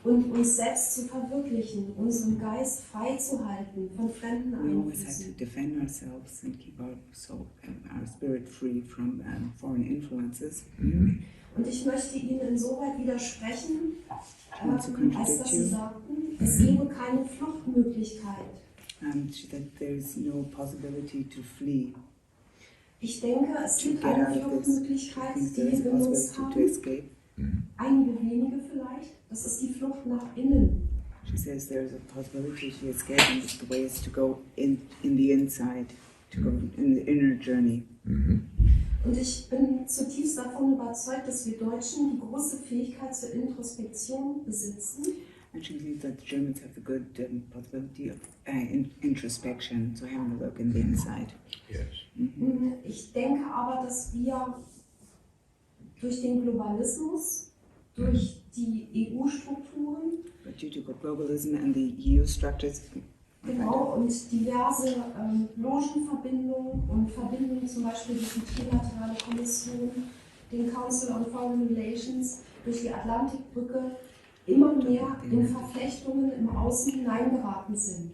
[SPEAKER 4] und uns selbst zu verwirklichen, unseren Geist frei zu halten von fremden
[SPEAKER 3] We always had to
[SPEAKER 4] Einflüssen.
[SPEAKER 3] defend ourselves and keep our soul, our spirit free from foreign influences.
[SPEAKER 4] Und ich möchte Ihnen insoweit widersprechen, als dass Sie sagten, es gebe keine Fluchtmöglichkeit.
[SPEAKER 3] That there is no possibility to flee.
[SPEAKER 4] Ich denke, es
[SPEAKER 3] To
[SPEAKER 4] gibt
[SPEAKER 3] get
[SPEAKER 4] eine
[SPEAKER 3] out of this.
[SPEAKER 4] Fluchtmöglichkeit,
[SPEAKER 3] There
[SPEAKER 4] die
[SPEAKER 3] is
[SPEAKER 4] wir
[SPEAKER 3] a
[SPEAKER 4] benutzt
[SPEAKER 3] possibility to
[SPEAKER 4] haben.
[SPEAKER 3] escape.
[SPEAKER 4] Einige wenige vielleicht. Das ist die Flucht nach innen.
[SPEAKER 3] She says there is a possibility to escape, and the way is to go in the inside, to go in the inner journey.
[SPEAKER 4] Und ich bin zutiefst davon überzeugt, dass wir Deutschen die große Fähigkeit zur Introspektion besitzen.
[SPEAKER 3] And she believes that the Germans have the good possibility of introspection, so having a look in the inside.
[SPEAKER 2] Yes.
[SPEAKER 4] Ich denke aber, dass wir durch den Globalismus, durch die EU-Strukturen,
[SPEAKER 3] But due to globalism and the EU structures,
[SPEAKER 4] genau, und diverse Logenverbindungen und Verbindungen zum Beispiel durch die Trilaterale Kommission, den Council on Foreign Relations, durch die Atlantikbrücke, immer mehr in Verflechtungen im Außen hineingeraten sind.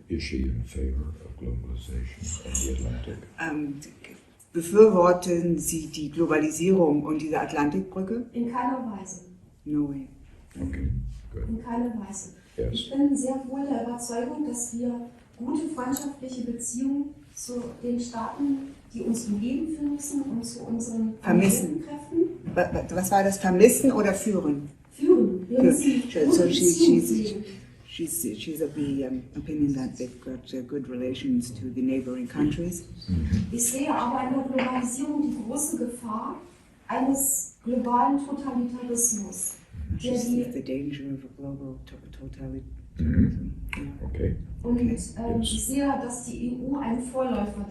[SPEAKER 2] Is she in favor of globalization and the Atlantic?
[SPEAKER 3] befürworten Sie die Globalisierung und diese Atlantikbrücke?
[SPEAKER 4] In keiner Weise.
[SPEAKER 3] No way.
[SPEAKER 2] Okay, good.
[SPEAKER 4] In keiner Weise.
[SPEAKER 2] Yes.
[SPEAKER 4] Ich bin sehr wohl der Überzeugung, dass wir gute freundschaftliche Beziehungen zu den Staaten, die uns umgeben, führen müssen und zu unseren
[SPEAKER 3] Vermissen.
[SPEAKER 4] Kräften
[SPEAKER 3] Was war das? Vermissen oder führen?
[SPEAKER 4] führen. Wir müssen
[SPEAKER 3] So
[SPEAKER 4] gute Beziehungen pflegen.
[SPEAKER 3] she's of the opinion that they've got good relations to the neighboring countries.
[SPEAKER 4] Ich sehe aber in der Globalisierung die große Gefahr eines globalen Totalitarismus,
[SPEAKER 3] She
[SPEAKER 4] der
[SPEAKER 3] sees
[SPEAKER 4] die
[SPEAKER 3] the danger of a global totalitarianism. Yeah.
[SPEAKER 2] Okay.
[SPEAKER 4] und
[SPEAKER 2] Yes.
[SPEAKER 4] ich sehe, dass die EU ein Vorläufer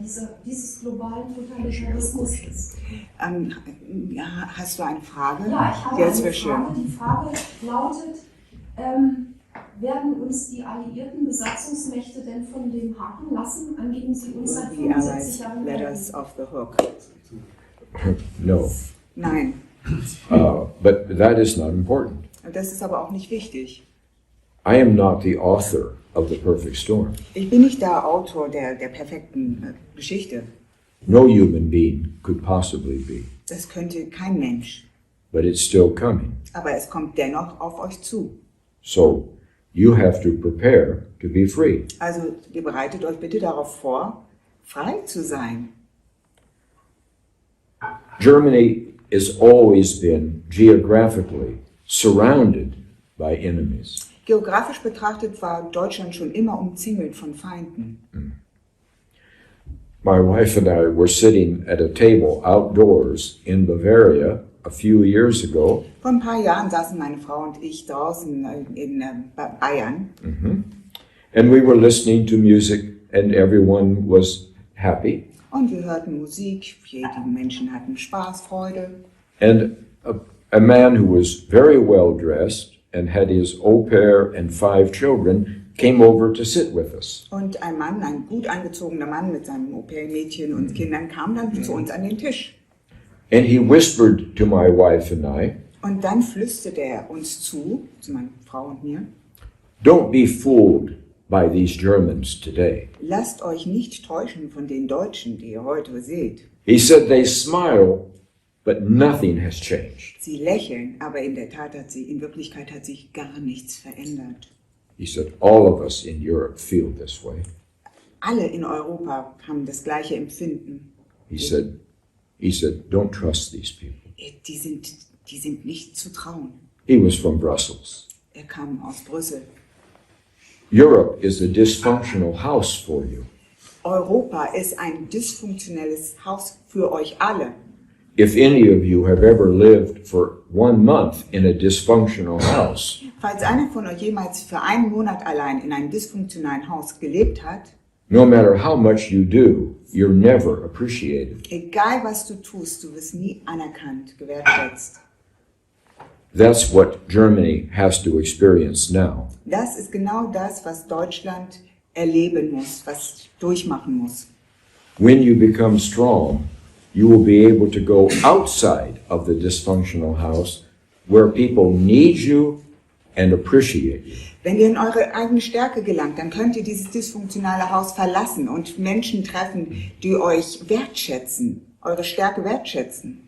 [SPEAKER 4] dieses globalen Totalitarismus ist.
[SPEAKER 3] Hast du eine Frage?
[SPEAKER 4] Ja, ich habe
[SPEAKER 3] Yes,
[SPEAKER 4] eine
[SPEAKER 3] for sure.
[SPEAKER 4] Frage. Die Frage lautet, werden uns die alliierten Besatzungsmächte denn von dem Haken lassen, an dem sie uns seit
[SPEAKER 3] Will the
[SPEAKER 4] 75
[SPEAKER 3] Allies
[SPEAKER 4] Jahren
[SPEAKER 3] let
[SPEAKER 4] halten?
[SPEAKER 3] us off the hook?
[SPEAKER 2] No,
[SPEAKER 3] Nein.
[SPEAKER 2] but that is not important.
[SPEAKER 3] Das ist aber auch nicht wichtig.
[SPEAKER 2] I am not the author of The Perfect Storm.
[SPEAKER 3] Ich bin nicht der Autor der perfekten Geschichte.
[SPEAKER 2] No human being could possibly be,
[SPEAKER 3] Das könnte kein Mensch.
[SPEAKER 2] but it's still coming.
[SPEAKER 3] Aber es kommt dennoch auf euch zu.
[SPEAKER 2] So you have to prepare to be free.
[SPEAKER 3] Also ihr bereitet euch bitte darauf vor, frei zu sein.
[SPEAKER 2] Germany has always been geographically surrounded by enemies.
[SPEAKER 3] Geografisch betrachtet war Deutschland schon immer umzingelt von Feinden.
[SPEAKER 2] My wife and I were sitting at a table outdoors in Bavaria a few years ago,
[SPEAKER 3] Vor ein paar Jahren saßen meine Frau und ich draußen in Bayern
[SPEAKER 2] and we were listening to music, and everyone was happy.
[SPEAKER 3] und wir hörten Musik. Die Menschen hatten Spaß, Freude.
[SPEAKER 2] And a man who was very well dressed and had his au pair and 5 children came over to sit with us.
[SPEAKER 3] Und ein Mann, ein gut angezogener Mann mit seinem Au-pair-Mädchen und Kindern kam dann zu uns an den Tisch.
[SPEAKER 2] And he whispered to my wife and I,
[SPEAKER 3] Und dann flüsterte er uns zu meiner Frau und mir,
[SPEAKER 2] "Don't be fooled by these Germans today."
[SPEAKER 3] lasst euch nicht täuschen von den Deutschen, die ihr heute seht.
[SPEAKER 2] He said they smile, but nothing has changed.
[SPEAKER 3] Sie lächeln, aber in Wirklichkeit hat sich gar nichts verändert.
[SPEAKER 2] He said all of us in Europe feel this way.
[SPEAKER 3] Alle in Europa haben das gleiche Empfinden.
[SPEAKER 2] He said, don't trust these people.
[SPEAKER 3] Die sind nicht zu trauen.
[SPEAKER 2] He was from Brussels.
[SPEAKER 3] Er kam aus Brüssel.
[SPEAKER 2] Europe is a dysfunctional house for you.
[SPEAKER 3] Europa ist ein dysfunktionelles Haus für euch alle.
[SPEAKER 2] If any of you have ever lived for 1 month in a dysfunctional house,
[SPEAKER 3] Falls einer von euch jemals für einen Monat allein in einem dysfunktionalen Haus gelebt hat,
[SPEAKER 2] no matter how much you do, you're never appreciated.
[SPEAKER 3] egal was du tust, du wirst nie anerkannt, gewertschätzt.
[SPEAKER 2] That's what Germany has to experience now.
[SPEAKER 3] Das ist genau das, was Deutschland erleben muss, was durchmachen muss.
[SPEAKER 2] When you become strong, you will be able to go outside of the dysfunctional house where people need you and appreciate you.
[SPEAKER 3] Wenn ihr in eure eigene Stärke gelangt, dann könnt ihr dieses dysfunktionale Haus verlassen und Menschen treffen, die euch wertschätzen, eure Stärke wertschätzen.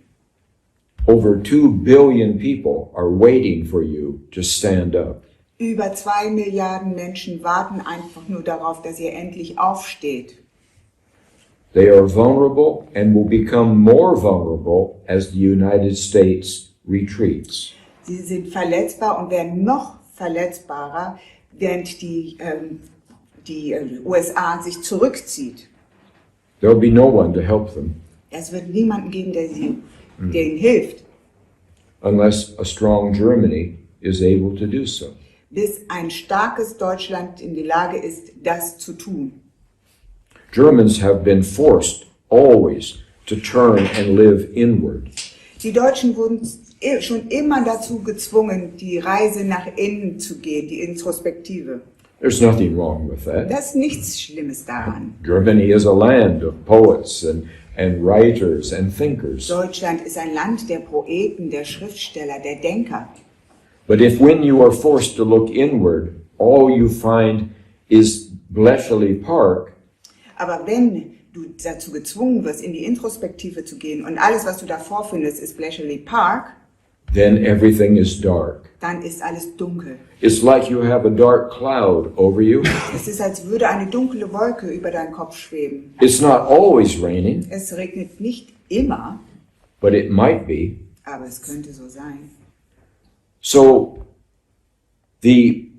[SPEAKER 2] Over 2 billion people are waiting for you to stand up.
[SPEAKER 3] Über 2 Milliarden Menschen warten einfach nur darauf, dass ihr endlich aufsteht.
[SPEAKER 2] They are vulnerable and will become more vulnerable as the United States retreats.
[SPEAKER 3] Sie sind verletzbar und werden noch verletzbarer, während die USA sich zurückzieht.
[SPEAKER 2] There'll be no one to help them
[SPEAKER 3] Es wird niemanden geben, der ihnen hilft,
[SPEAKER 2] unless a strong Germany is able to do so.
[SPEAKER 3] bis ein starkes Deutschland in die Lage ist, das zu tun.
[SPEAKER 2] Germans have been forced always to turn and live inward.
[SPEAKER 3] Die Deutschen wurden schon immer dazu gezwungen, die Reise nach innen zu gehen, die Introspektive.
[SPEAKER 2] There's nothing wrong with that.
[SPEAKER 3] Das ist nichts Schlimmes daran.
[SPEAKER 2] Germany is a land of poets and writers and thinkers.
[SPEAKER 3] Deutschland ist ein Land der Poeten, der Schriftsteller, der Denker.
[SPEAKER 2] But if when you are forced to look inward, all you find is Bletchley Park,
[SPEAKER 3] Aber wenn du dazu gezwungen wirst, in die Introspektive zu gehen und alles, was du da vorfindest, ist Bletchley Park,
[SPEAKER 2] then everything is dark.
[SPEAKER 3] dann ist alles dunkel.
[SPEAKER 2] It's like you have a dark cloud over you.
[SPEAKER 3] Es ist, als würde eine dunkle Wolke über deinen Kopf schweben.
[SPEAKER 2] It's not always raining,
[SPEAKER 3] Es regnet nicht immer,
[SPEAKER 2] but it might be.
[SPEAKER 3] aber es könnte so sein.
[SPEAKER 2] So the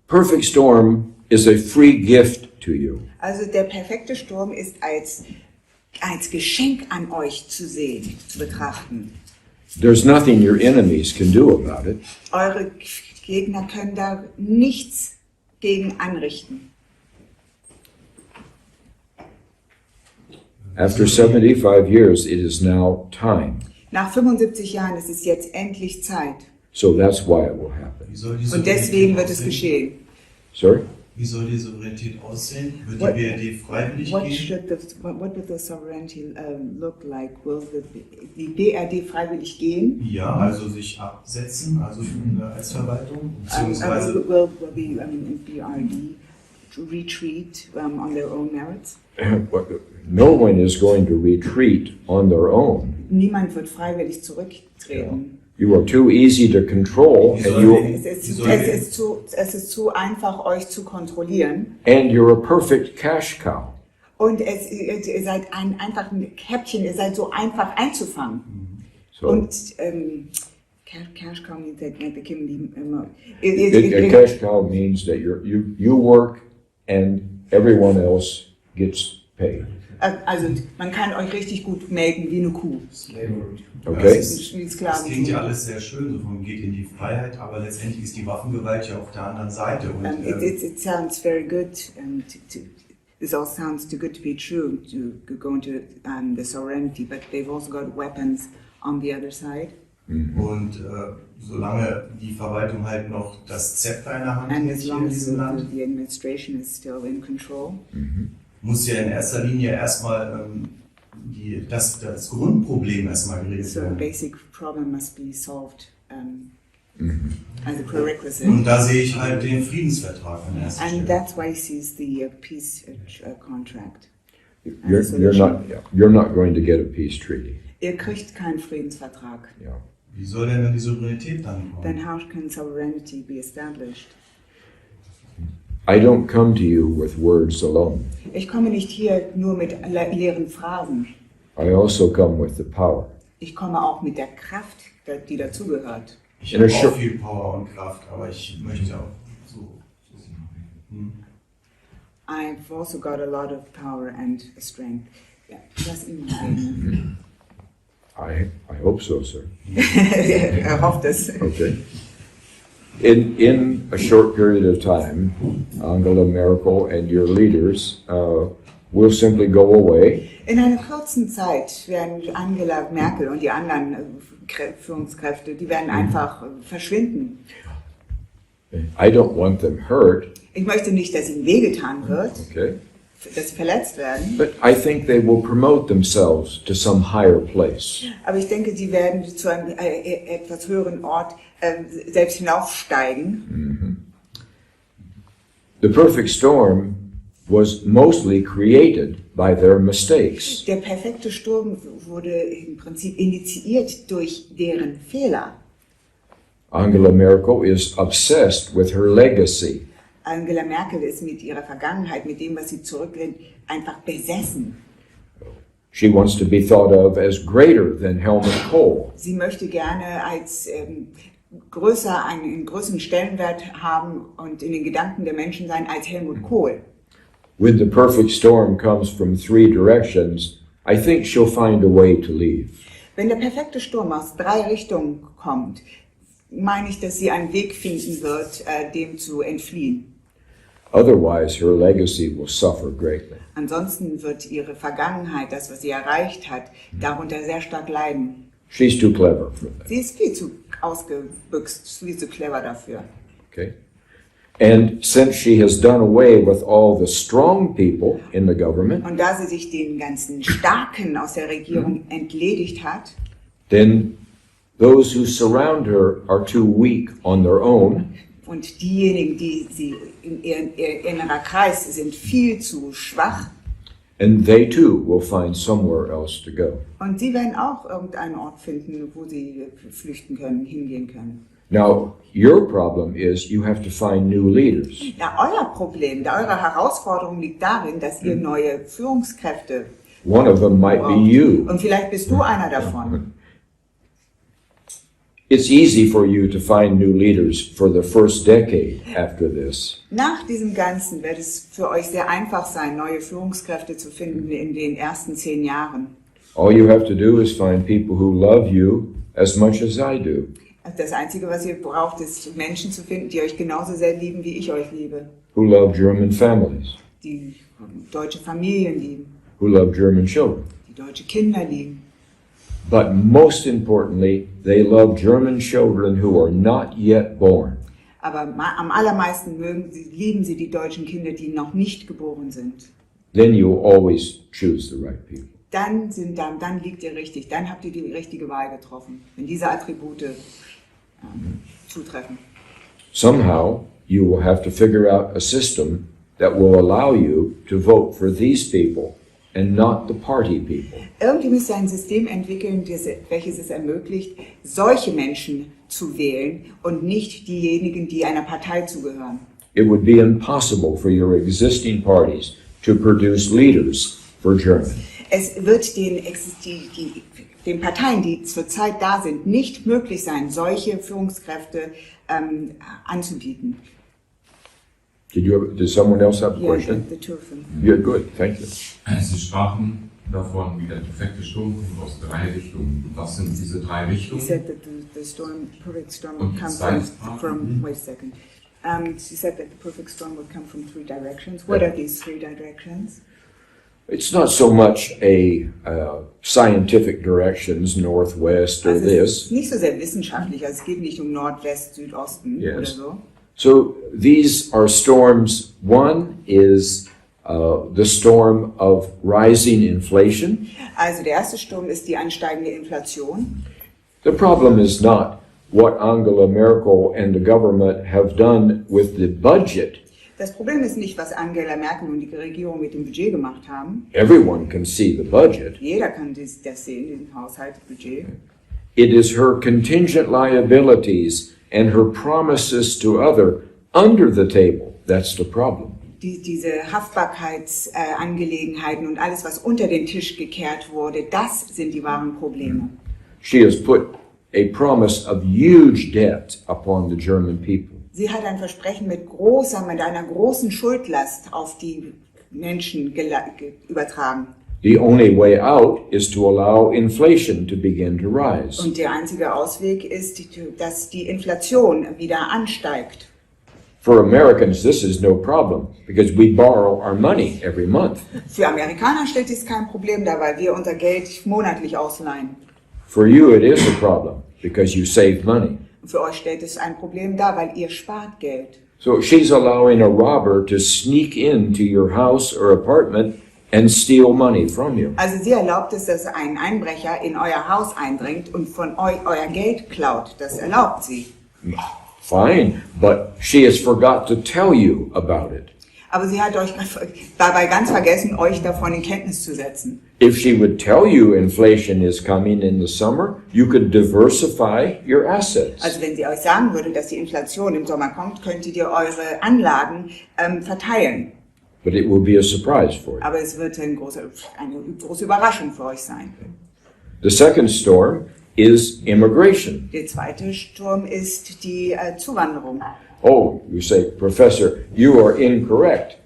[SPEAKER 2] perfect storm is a free gift to you.
[SPEAKER 3] Also der perfekte Sturm ist als Geschenk an euch zu sehen, zu betrachten.
[SPEAKER 2] There's nothing your enemies can do about it.
[SPEAKER 3] Eure Gegner können da nichts gegen anrichten.
[SPEAKER 2] After 75 years, it is now time.
[SPEAKER 3] Nach 75 Jahren ist es jetzt endlich Zeit.
[SPEAKER 2] So that's why it will happen.
[SPEAKER 5] Wie soll die
[SPEAKER 3] Und
[SPEAKER 5] Souveränität
[SPEAKER 3] deswegen wird es
[SPEAKER 5] aussehen?
[SPEAKER 3] geschehen.
[SPEAKER 2] Sorry?
[SPEAKER 5] Wie soll die Souveränität aussehen? Wird
[SPEAKER 3] What-
[SPEAKER 5] die BRD freiwillig gehen?
[SPEAKER 3] What would the sovereignty look like? Will die BRD freiwillig gehen?
[SPEAKER 5] Ja, also sich absetzen, also als Verwaltung,
[SPEAKER 3] Will
[SPEAKER 5] beziehungsweise
[SPEAKER 3] the BRD to retreat on their own merits?
[SPEAKER 2] No one is going to retreat on their own.
[SPEAKER 3] Niemand wird freiwillig zurücktreten.
[SPEAKER 2] You are too easy to control, and
[SPEAKER 3] Es ist zu einfach, euch zu kontrollieren.
[SPEAKER 2] you're a perfect cash cow.
[SPEAKER 3] Und ihr seid einfach ein Häppchen, ihr seid so einfach einzufangen.
[SPEAKER 2] So
[SPEAKER 3] Und Cash Cow means that they can be
[SPEAKER 2] a cash cow means that you work and everyone else gets paid.
[SPEAKER 3] also man kann euch richtig gut melken wie eine Kuh.
[SPEAKER 2] Okay?
[SPEAKER 3] Das ist wie
[SPEAKER 5] das klingt ja
[SPEAKER 3] Sklaven.
[SPEAKER 5] alles sehr schön, so von geht in die Freiheit, aber letztendlich ist die Waffengewalt ja auf der anderen Seite. Und,
[SPEAKER 3] It sounds very good. This all sounds too good to be true to go into the sovereignty, but they've also got weapons on the other side.
[SPEAKER 5] Solange die Verwaltung halt noch das Zepter in der Hand
[SPEAKER 3] And
[SPEAKER 5] hat
[SPEAKER 3] as
[SPEAKER 5] hier
[SPEAKER 3] long
[SPEAKER 5] in
[SPEAKER 3] as
[SPEAKER 5] diesem Land,
[SPEAKER 3] the administration is still in control,
[SPEAKER 5] muss ja in erster Linie erstmal das Grundproblem erstmal geregelt
[SPEAKER 3] so a
[SPEAKER 5] werden.
[SPEAKER 3] basic problem must be solved as a prerequisite.
[SPEAKER 5] Und da sehe ich halt den Friedensvertrag an erster
[SPEAKER 3] And
[SPEAKER 5] Stelle.
[SPEAKER 3] that's why he sees the peace contract.
[SPEAKER 2] You're not going to get a peace treaty.
[SPEAKER 3] Ihr kriegt keinen Friedensvertrag.
[SPEAKER 2] Yeah.
[SPEAKER 5] Wie soll denn die Souveränität dann kommen?
[SPEAKER 3] Then how can sovereignty be established?
[SPEAKER 2] I don't come to you with words alone.
[SPEAKER 3] Ich komme nicht hier nur mit leeren Phrasen.
[SPEAKER 2] I also come with the power.
[SPEAKER 3] Ich komme auch mit der Kraft, die dazugehört.
[SPEAKER 5] Ich
[SPEAKER 2] In a
[SPEAKER 5] habe
[SPEAKER 2] short-
[SPEAKER 5] auch viel Power und Kraft, aber ich möchte auch so.
[SPEAKER 3] I've also got a lot of power and strength. Ja, lass ihn mal reden.
[SPEAKER 2] I hope so, sir.
[SPEAKER 3] Hofft es.
[SPEAKER 2] Okay. In a short period of time, Angela Merkel and your leaders will simply go away.
[SPEAKER 3] In einer kurzen Zeit werden Angela Merkel und die anderen Führungskräfte, die werden einfach verschwinden.
[SPEAKER 2] I don't want them hurt,
[SPEAKER 3] Ich möchte nicht, dass ihnen wehgetan wird,
[SPEAKER 2] okay?
[SPEAKER 3] dass sie verletzt werden,
[SPEAKER 2] But I think they will promote themselves to some higher place.
[SPEAKER 3] aber ich denke, sie werden zu einem etwas höheren Ort selbst hinaufsteigen.
[SPEAKER 2] The perfect storm was mostly created by their mistakes.
[SPEAKER 3] Der perfekte Sturm wurde im Prinzip initiiert durch deren Fehler.
[SPEAKER 2] Angela Merkel is obsessed with her legacy.
[SPEAKER 3] Angela Merkel ist mit ihrer Vergangenheit, mit dem, was sie zurückbringt, einfach besessen.
[SPEAKER 2] She wants to be thought of as greater than Helmut Kohl.
[SPEAKER 3] Sie möchte gerne als einen größeren Stellenwert haben und in den Gedanken der Menschen sein als Helmut Kohl.
[SPEAKER 2] When the perfect storm comes from three directions, I think she'll find a way to leave.
[SPEAKER 3] Wenn der perfekte Sturm aus 3 Richtungen kommt, meine ich, dass sie einen Weg finden wird, dem zu entfliehen.
[SPEAKER 2] Otherwise, her legacy will suffer greatly.
[SPEAKER 3] Ansonsten wird ihre Vergangenheit, das, was sie erreicht hat, darunter sehr stark leiden.
[SPEAKER 2] She's too clever for that.
[SPEAKER 3] Sie ist viel zu ausgebüxt, viel zu clever dafür.
[SPEAKER 2] Okay? And since she has done away with all the strong people in the government,
[SPEAKER 3] Und da sie sich den ganzen Starken aus der Regierung entledigt hat,
[SPEAKER 2] then those who surround her are too weak on their own,
[SPEAKER 3] und diejenigen, die sie in ihr innerer Kreis sind, viel zu schwach,
[SPEAKER 2] and they too will find somewhere else to go.
[SPEAKER 3] und sie werden auch irgendeinen Ort finden, wo sie flüchten können, hingehen können.
[SPEAKER 2] Now, your problem is you have to find new leaders.
[SPEAKER 3] Ja, euer Problem, eure Herausforderung liegt darin, dass ihr neue Führungskräfte
[SPEAKER 2] One of them might be
[SPEAKER 3] braucht.
[SPEAKER 2] you.
[SPEAKER 3] Und vielleicht bist du einer davon.
[SPEAKER 2] It's easy for you to find new leaders for the first decade after this.
[SPEAKER 3] Nach diesem Ganzen wird es für euch sehr einfach sein, neue Führungskräfte zu finden in den ersten 10 Jahren.
[SPEAKER 2] All you have to do is find people who love you as much as I do,
[SPEAKER 3] Das Einzige, was ihr braucht, ist Menschen zu finden, die euch genauso sehr lieben, wie ich euch liebe.
[SPEAKER 2] who love German families,
[SPEAKER 3] Die deutsche Familien lieben,
[SPEAKER 2] who love German children.
[SPEAKER 3] die deutsche Kinder lieben.
[SPEAKER 2] But most importantly, they love German children who are not yet born.
[SPEAKER 3] Aber am allermeisten lieben sie die deutschen Kinder, die noch nicht geboren sind.
[SPEAKER 2] Then you'll always choose the right people.
[SPEAKER 3] Dann liegt ihr richtig, dann habt ihr die richtige Wahl getroffen, wenn diese Attribute zutreffen.
[SPEAKER 2] Somehow, you will have to figure out a system that will allow you to vote for these people and not the party people.
[SPEAKER 3] Irgendwie müsst ihr ein System entwickeln, welches es ermöglicht, solche Menschen zu wählen und nicht diejenigen, die einer Partei zugehören.
[SPEAKER 2] It would be impossible for your existing parties to produce leaders for Germany.
[SPEAKER 3] Es wird den Parteien, die zurzeit da sind, nicht möglich sein, solche Führungskräfte anzubieten.
[SPEAKER 2] Did someone else have a question?
[SPEAKER 3] The two of them.
[SPEAKER 2] Yeah, good, thank you.
[SPEAKER 6] Sie sprachen davon, wie der perfekte Sturm kommt aus 3 Richtungen. Was sind diese 3
[SPEAKER 3] He
[SPEAKER 6] Richtungen?
[SPEAKER 3] said that the perfect storm would
[SPEAKER 6] Und
[SPEAKER 3] come
[SPEAKER 6] zwei
[SPEAKER 3] from
[SPEAKER 6] Sprachen?
[SPEAKER 3] wait a second. She said that the perfect storm would come from 3 directions. What are these 3 directions?
[SPEAKER 2] It's not so much a scientific directions, northwest or
[SPEAKER 3] Also es
[SPEAKER 2] this.
[SPEAKER 3] ist nicht so sehr wissenschaftlich, also es geht nicht um Nordwest, Südosten
[SPEAKER 2] Yes.
[SPEAKER 3] oder so.
[SPEAKER 2] So these are storms. One is the storm of rising inflation.
[SPEAKER 3] Also der erste Sturm ist die ansteigende Inflation.
[SPEAKER 2] The problem is not what Angela Merkel and the government have done with the budget.
[SPEAKER 3] Das Problem ist nicht, was Angela Merkel und die Regierung mit dem Budget gemacht haben.
[SPEAKER 2] Everyone can see the budget.
[SPEAKER 3] Jeder kann das sehen, den Haushalt, das Budget.
[SPEAKER 2] It is her contingent liabilities and her promises to other under the table. That's the problem.
[SPEAKER 3] Diese Haftbarkeitsangelegenheiten und alles, was unter den Tisch gekehrt wurde, das sind die wahren Probleme.
[SPEAKER 2] She has put a promise of huge debt upon the German people.
[SPEAKER 3] Sie hat ein Versprechen mit einer großen Schuldlast auf die Menschen übertragen.
[SPEAKER 2] The only way out is to allow inflation to begin to rise.
[SPEAKER 3] Und der einzige Ausweg ist, dass die Inflation wieder ansteigt.
[SPEAKER 2] For Americans, this is no problem because we borrow our money every month.
[SPEAKER 3] Für Amerikaner stellt dies kein Problem dar, weil wir unser Geld monatlich ausleihen.
[SPEAKER 2] For you, it is a problem because you save money.
[SPEAKER 3] Und für euch stellt es ein Problem dar, weil ihr spart Geld.
[SPEAKER 2] So she's allowing a robber to sneak into your house or apartment and steal money from you.
[SPEAKER 3] Also sie erlaubt es, dass ein Einbrecher in euer Haus eindringt und von euch euer Geld klaut. Das erlaubt sie.
[SPEAKER 2] Fine, but she has forgot to tell you about it.
[SPEAKER 3] Aber sie hat euch dabei ganz vergessen, euch davon in Kenntnis zu setzen.
[SPEAKER 2] If she would tell you inflation is coming in the summer, you could diversify your assets.
[SPEAKER 3] Also wenn sie euch sagen würde, dass die Inflation im Sommer kommt, könntet ihr eure Anlagen verteilen.
[SPEAKER 2] But it will be a surprise for you.
[SPEAKER 3] Aber es wird eine große Überraschung für euch sein.
[SPEAKER 2] The second storm is immigration.
[SPEAKER 3] Der zweite Sturm ist die Zuwanderung.
[SPEAKER 2] Oh, you say, Professor, you are incorrect.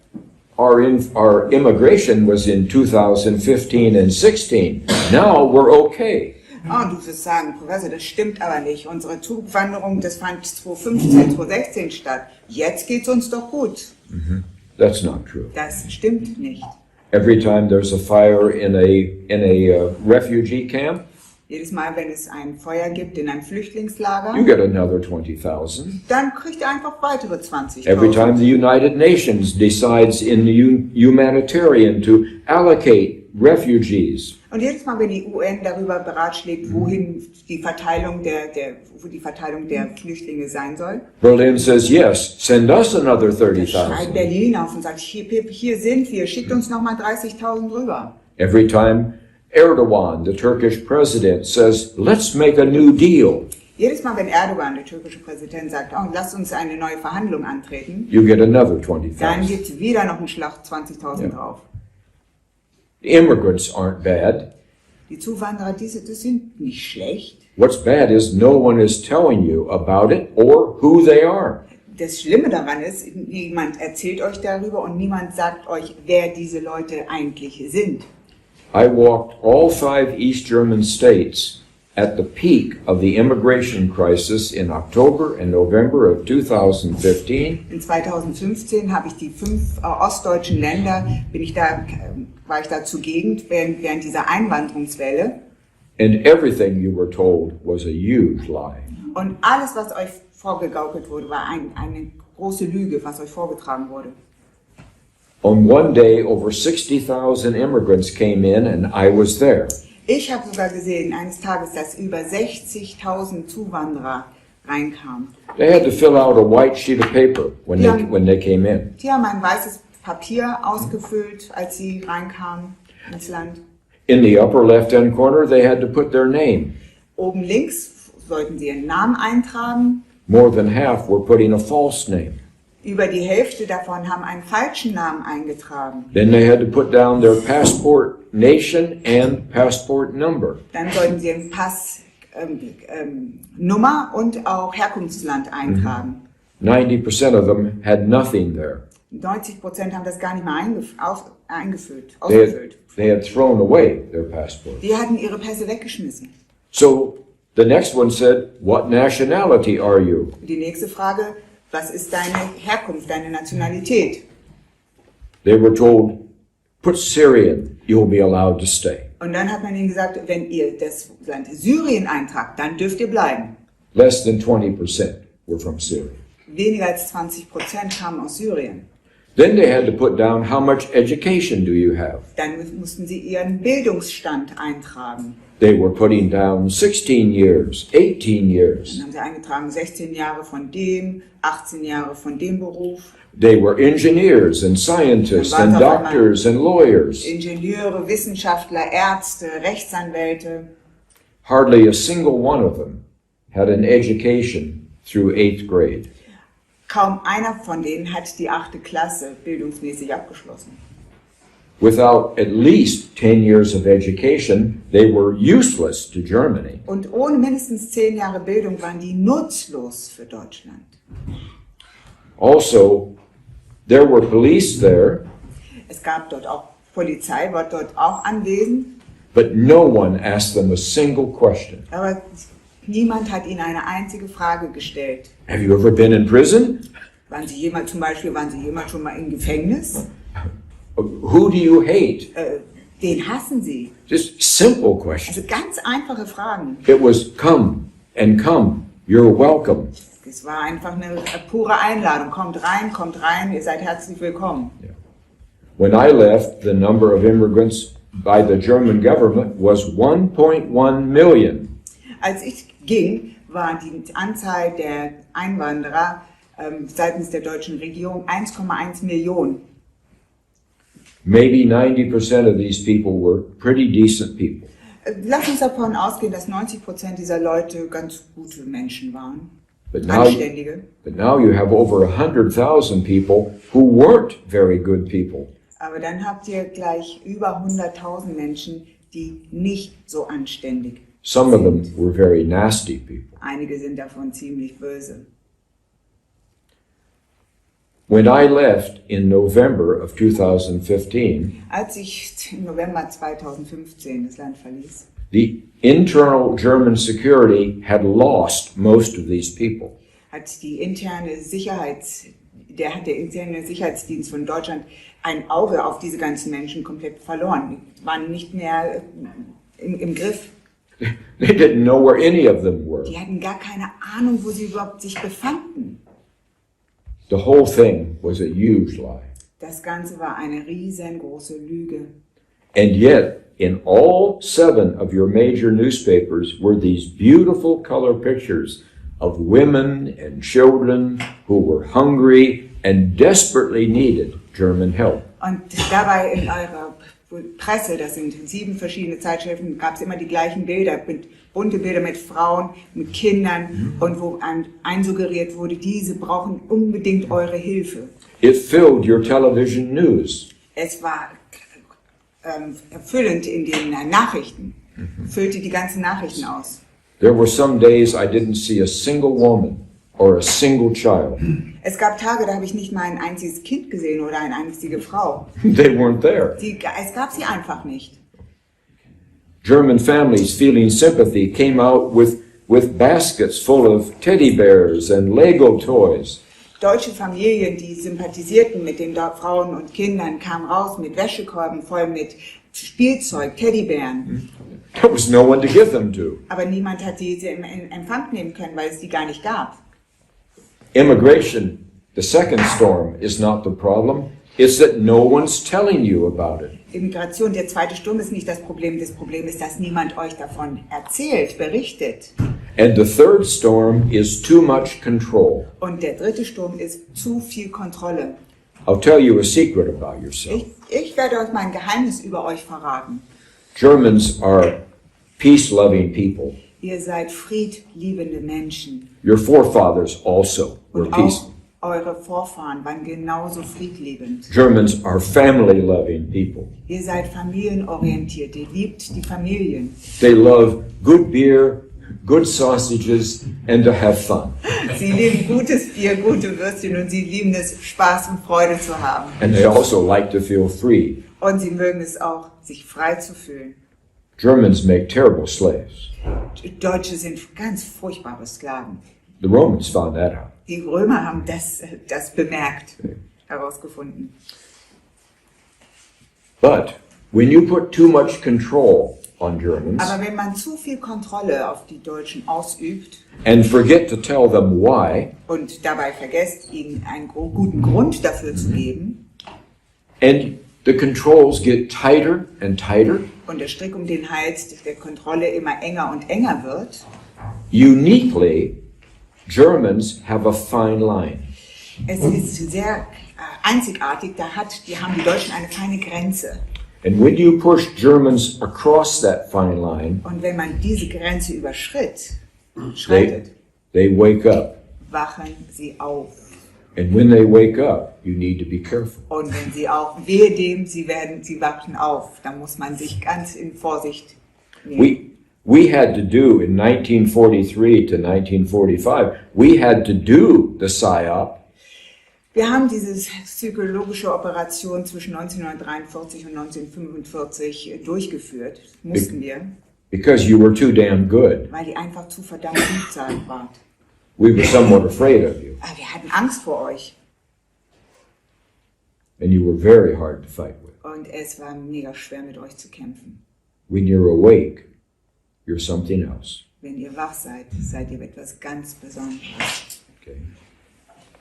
[SPEAKER 2] Our immigration was in 2015 and 16. Now we're okay.
[SPEAKER 3] Oh, du wirst sagen, Professor, das stimmt aber nicht. Unsere Zuwanderung, das fand 2015, 2016 statt. Jetzt geht's uns doch gut.
[SPEAKER 2] That's not true.
[SPEAKER 3] Das stimmt nicht.
[SPEAKER 2] Every time there's a fire in a refugee camp,
[SPEAKER 3] Jedes Mal, wenn es ein Feuer gibt in einem
[SPEAKER 2] you
[SPEAKER 3] Flüchtlingslager,
[SPEAKER 2] get another 20,000.
[SPEAKER 3] dann kriegt ihr einfach weitere 20.000.
[SPEAKER 2] Every time the United Nations decides in the humanitarian to allocate refugees,
[SPEAKER 3] Und jedes Mal, wenn die UN darüber beratschlägt, wohin die Verteilung wo die Verteilung der Flüchtlinge sein soll,
[SPEAKER 2] Berlin says, yes, send us another
[SPEAKER 3] schreit
[SPEAKER 2] 30,000.
[SPEAKER 3] Berlin auf und sagt, hier sind wir, schickt uns nochmal 30.000 rüber.
[SPEAKER 2] Every time Erdogan, the Turkish president, says, let's make a new deal,
[SPEAKER 3] Jedes Mal, wenn Erdogan, der türkische Präsident, sagt, oh, lasst uns eine neue Verhandlung antreten,
[SPEAKER 2] you get another
[SPEAKER 3] dann
[SPEAKER 2] 20,000.
[SPEAKER 3] gibt es wieder noch einen Schlag 20.000
[SPEAKER 2] Ja.
[SPEAKER 3] drauf.
[SPEAKER 2] The immigrants aren't bad.
[SPEAKER 3] Die Zuwanderer, das sind nicht schlecht.
[SPEAKER 2] What's bad is no one is telling you about it or who they are.
[SPEAKER 3] Das Schlimme daran ist, niemand erzählt euch darüber und niemand sagt euch, wer diese Leute eigentlich sind.
[SPEAKER 2] I walked all 5 East German states at the peak of the immigration crisis in October and November of 2015.
[SPEAKER 3] In 2015 habe ich die 5 ostdeutschen Länder, war ich da zugegen während dieser Einwanderungswelle.
[SPEAKER 2] And everything you were told was a huge lie.
[SPEAKER 3] Und alles, was euch vorgegaukelt wurde, war eine große Lüge, was euch vorgetragen wurde.
[SPEAKER 2] On one day, over 60,000 immigrants came in and I was there.
[SPEAKER 3] Ich habe sogar gesehen, eines Tages, dass über 60.000 Zuwanderer reinkamen.
[SPEAKER 2] They had to fill out a white sheet of paper when they came in.
[SPEAKER 3] Die haben ein weißes Papier ausgefüllt, als sie reinkamen ins Land.
[SPEAKER 2] In the upper left-hand corner, they had to put their name.
[SPEAKER 3] Oben links sollten sie ihren Namen eintragen.
[SPEAKER 2] More than half were putting a false name.
[SPEAKER 3] Über die Hälfte davon haben einen falschen Namen eingetragen.
[SPEAKER 2] Then they had to put down their passport nation and passport number.
[SPEAKER 3] Dann sollten sie ihren Pass Nummer und auch Herkunftsland eintragen.
[SPEAKER 2] 90% of them had nothing there.
[SPEAKER 3] 90% haben das gar nicht mehr ausgefüllt.
[SPEAKER 2] They had thrown away their passport.
[SPEAKER 3] Die hatten ihre Pässe weggeschmissen.
[SPEAKER 2] So the next one said, what nationality are you?
[SPEAKER 3] Die nächste Frage, was ist deine Herkunft, deine Nationalität?
[SPEAKER 2] They were told, put Syrian, you'll be allowed to stay.
[SPEAKER 3] Und dann hat man ihnen gesagt, wenn ihr das Land Syrien eintragt, dann dürft ihr bleiben.
[SPEAKER 2] Less than 20% were from Syria.
[SPEAKER 3] Weniger als 20% kamen aus Syrien.
[SPEAKER 2] Then they had to put down how much education do you have?
[SPEAKER 3] Dann mussten sie ihren Bildungsstand eintragen.
[SPEAKER 2] They were putting down 16 years, 18 years.
[SPEAKER 3] Dann haben sie eingetragen 16 Jahre von dem, 18 Jahre von dem Beruf.
[SPEAKER 2] They were engineers and scientists and doctors and lawyers.
[SPEAKER 3] Ingenieure, Wissenschaftler, Ärzte, Rechtsanwälte.
[SPEAKER 2] Hardly a single one of them had an education through 8th grade.
[SPEAKER 3] Kaum einer von denen hat die 8. Klasse bildungsmäßig abgeschlossen.
[SPEAKER 2] Without at least 10 years of education, they were useless to Germany.
[SPEAKER 3] Und ohne mindestens 10 Jahre Bildung waren die nutzlos für Deutschland.
[SPEAKER 2] Also, there were police there,
[SPEAKER 3] Es gab dort auch Polizei, war dort auch anwesend,
[SPEAKER 2] but no one asked them a single question.
[SPEAKER 3] aber niemand hat ihnen eine einzige Frage gestellt.
[SPEAKER 2] Have you ever been in prison?
[SPEAKER 3] Waren Sie jemand schon mal im Gefängnis?
[SPEAKER 2] Who do you hate?
[SPEAKER 3] Den hassen Sie.
[SPEAKER 2] Just simple questions.
[SPEAKER 3] Also ganz einfache Fragen.
[SPEAKER 2] It was come and come. You're welcome.
[SPEAKER 3] Es war einfach eine pure Einladung. Kommt rein, ihr seid herzlich willkommen.
[SPEAKER 2] When I left, the number of immigrants by the German government was 1.1 million.
[SPEAKER 3] Als ich ging, war die Anzahl der Einwanderer seitens der deutschen Regierung 1,1 Millionen.
[SPEAKER 2] Maybe 90% of these people were pretty decent people.
[SPEAKER 3] Lass uns davon ausgehen, dass 90% dieser Leute ganz gute Menschen waren.
[SPEAKER 2] But now
[SPEAKER 3] Anständige.
[SPEAKER 2] you have over 100,000 people who weren't very good people.
[SPEAKER 3] Aber dann habt ihr gleich über 100.000 Menschen, die nicht so anständig
[SPEAKER 2] Some of
[SPEAKER 3] sind.
[SPEAKER 2] them were very nasty people.
[SPEAKER 3] Einige sind davon ziemlich böse.
[SPEAKER 2] When I left in November of 2015,
[SPEAKER 3] Als ich im November 2015 das Land verließ,
[SPEAKER 2] the internal German security had lost most of these people.
[SPEAKER 3] hat der interne Sicherheitsdienst von Deutschland ein Auge auf diese ganzen Menschen komplett verloren. Die waren nicht mehr im Griff.
[SPEAKER 2] They didn't know where any of them were.
[SPEAKER 3] Die hatten gar keine Ahnung, wo sie überhaupt sich befanden.
[SPEAKER 2] The whole thing was a huge lie.
[SPEAKER 3] Das Ganze war eine riesengroße Lüge.
[SPEAKER 2] And yet, in all 7 of your major newspapers were these beautiful color pictures of women and children who were hungry and desperately needed German help.
[SPEAKER 3] Und dabei in eurer Presse, das sind 7 verschiedene Zeitschriften, gab es immer die gleichen Bilder, bunte Bilder mit Frauen, mit Kindern und wo einsuggeriert wurde, diese brauchen unbedingt eure Hilfe.
[SPEAKER 2] It filled your television news.
[SPEAKER 3] Es war erfüllend in den Nachrichten, füllte die ganzen Nachrichten aus.
[SPEAKER 2] There were some days I didn't see a single woman or a single child.
[SPEAKER 3] Es gab Tage, da habe ich nicht mal ein einziges Kind gesehen oder eine einzige Frau.
[SPEAKER 2] They weren't there.
[SPEAKER 3] Es gab sie einfach nicht.
[SPEAKER 2] German families feeling sympathy came out with baskets full of teddy bears and Lego toys.
[SPEAKER 3] Deutsche Familien, die sympathisierten mit den Frauen und Kindern, kamen raus mit Wäschekorben voll mit Spielzeug, Teddybären.
[SPEAKER 2] There was no one to give them to.
[SPEAKER 3] Aber niemand hat diese in Empfang nehmen können, weil es die gar nicht gab.
[SPEAKER 2] Immigration, the second storm, is not the problem. It's that no one's telling you about it.
[SPEAKER 3] Immigration, der zweite Sturm, ist nicht das Problem. Das Problem ist, dass niemand euch davon erzählt, berichtet.
[SPEAKER 2] And the third storm is too much control.
[SPEAKER 3] Und der dritte Sturm ist zu viel Kontrolle.
[SPEAKER 2] I'll tell you a secret about yourself.
[SPEAKER 3] Ich werde euch mein Geheimnis über euch verraten.
[SPEAKER 2] Germans are peace-loving people.
[SPEAKER 3] Ihr seid friedliebende Menschen.
[SPEAKER 2] Your forefathers also were
[SPEAKER 3] Und
[SPEAKER 2] peace.
[SPEAKER 3] auch eure Vorfahren waren genauso friedliebend.
[SPEAKER 2] Germans are family-loving people.
[SPEAKER 3] Ihr seid familienorientiert. Ihr liebt die Familien.
[SPEAKER 2] They love good beer, good sausages, and to have fun.
[SPEAKER 3] Sie lieben gutes Bier, gute Würstchen und sie lieben es, Spaß und Freude zu haben.
[SPEAKER 2] And they also like to feel free.
[SPEAKER 3] Und sie mögen es auch, sich frei zu fühlen.
[SPEAKER 2] Germans make terrible slaves.
[SPEAKER 3] Deutsche sind ganz furchtbare Sklaven.
[SPEAKER 2] The Romans found that out.
[SPEAKER 3] Die Römer haben das bemerkt, herausgefunden.
[SPEAKER 2] But when you put too much control on Germans
[SPEAKER 3] Aber wenn man zu viel Kontrolle auf die Deutschen ausübt
[SPEAKER 2] and forget to tell them why,
[SPEAKER 3] und dabei vergesst, ihnen einen guten Grund dafür zu geben,
[SPEAKER 2] and the controls get tighter and tighter,
[SPEAKER 3] und der Strick um den Hals der Kontrolle immer enger und enger wird,
[SPEAKER 2] uniquely, Germans have a fine line.
[SPEAKER 3] es ist sehr einzigartig, die haben die Deutschen eine feine Grenze.
[SPEAKER 2] And when you push Germans across that fine line,
[SPEAKER 3] Und wenn man diese Grenze schreitet,
[SPEAKER 2] they wake up.
[SPEAKER 3] wachen sie auf.
[SPEAKER 2] And when they wake up, you need to be careful.
[SPEAKER 3] Und wenn sie auch, wehe dem, sie wachen auf, dann muss man sich ganz in Vorsicht nehmen.
[SPEAKER 2] We had to do in 1943 to 1945, we had to do the PSYOP.
[SPEAKER 3] Wir haben diese psychologische Operation zwischen 1943 und 1945 durchgeführt, mussten wir,
[SPEAKER 2] Because you were too damn good.
[SPEAKER 3] weil die einfach zu verdammt gut wart.
[SPEAKER 2] We were somewhat afraid of you.
[SPEAKER 3] Aber wir hatten Angst vor euch.
[SPEAKER 2] and you were very hard to fight with.
[SPEAKER 3] Und es war mega schwer, mit euch zu kämpfen.
[SPEAKER 2] When you're awake, you're something else.
[SPEAKER 3] Wenn ihr wach seid, seid ihr etwas ganz Besonderes.
[SPEAKER 2] Okay.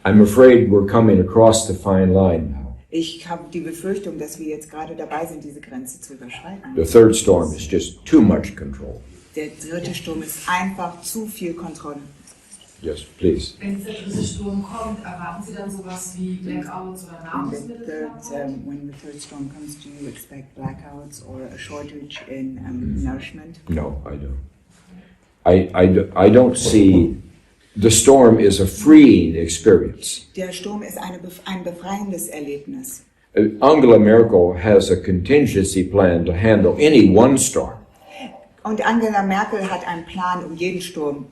[SPEAKER 2] I'm afraid we're coming across the fine line now.
[SPEAKER 3] Ich habe die Befürchtung, dass wir jetzt gerade dabei sind, diese Grenze zu überschreiten.
[SPEAKER 2] The third storm is just too much control.
[SPEAKER 3] Der dritte Sturm ist einfach zu viel Kontrolle.
[SPEAKER 2] Yes, please.
[SPEAKER 7] Wenn der dritte Sturm kommt, erwarten Sie dann sowas wie Blackouts oder Nahrungsmittelknappheit?
[SPEAKER 3] When the third storm comes, do you expect blackouts or a shortage in nourishment?
[SPEAKER 2] No, I don't. I don't see. The storm is a freeing experience.
[SPEAKER 3] Der Sturm ist ein befreiendes Erlebnis.
[SPEAKER 2] Angela Merkel has a contingency plan to handle any one storm.
[SPEAKER 3] Und Angela Merkel hat einen Plan, um jeden Sturm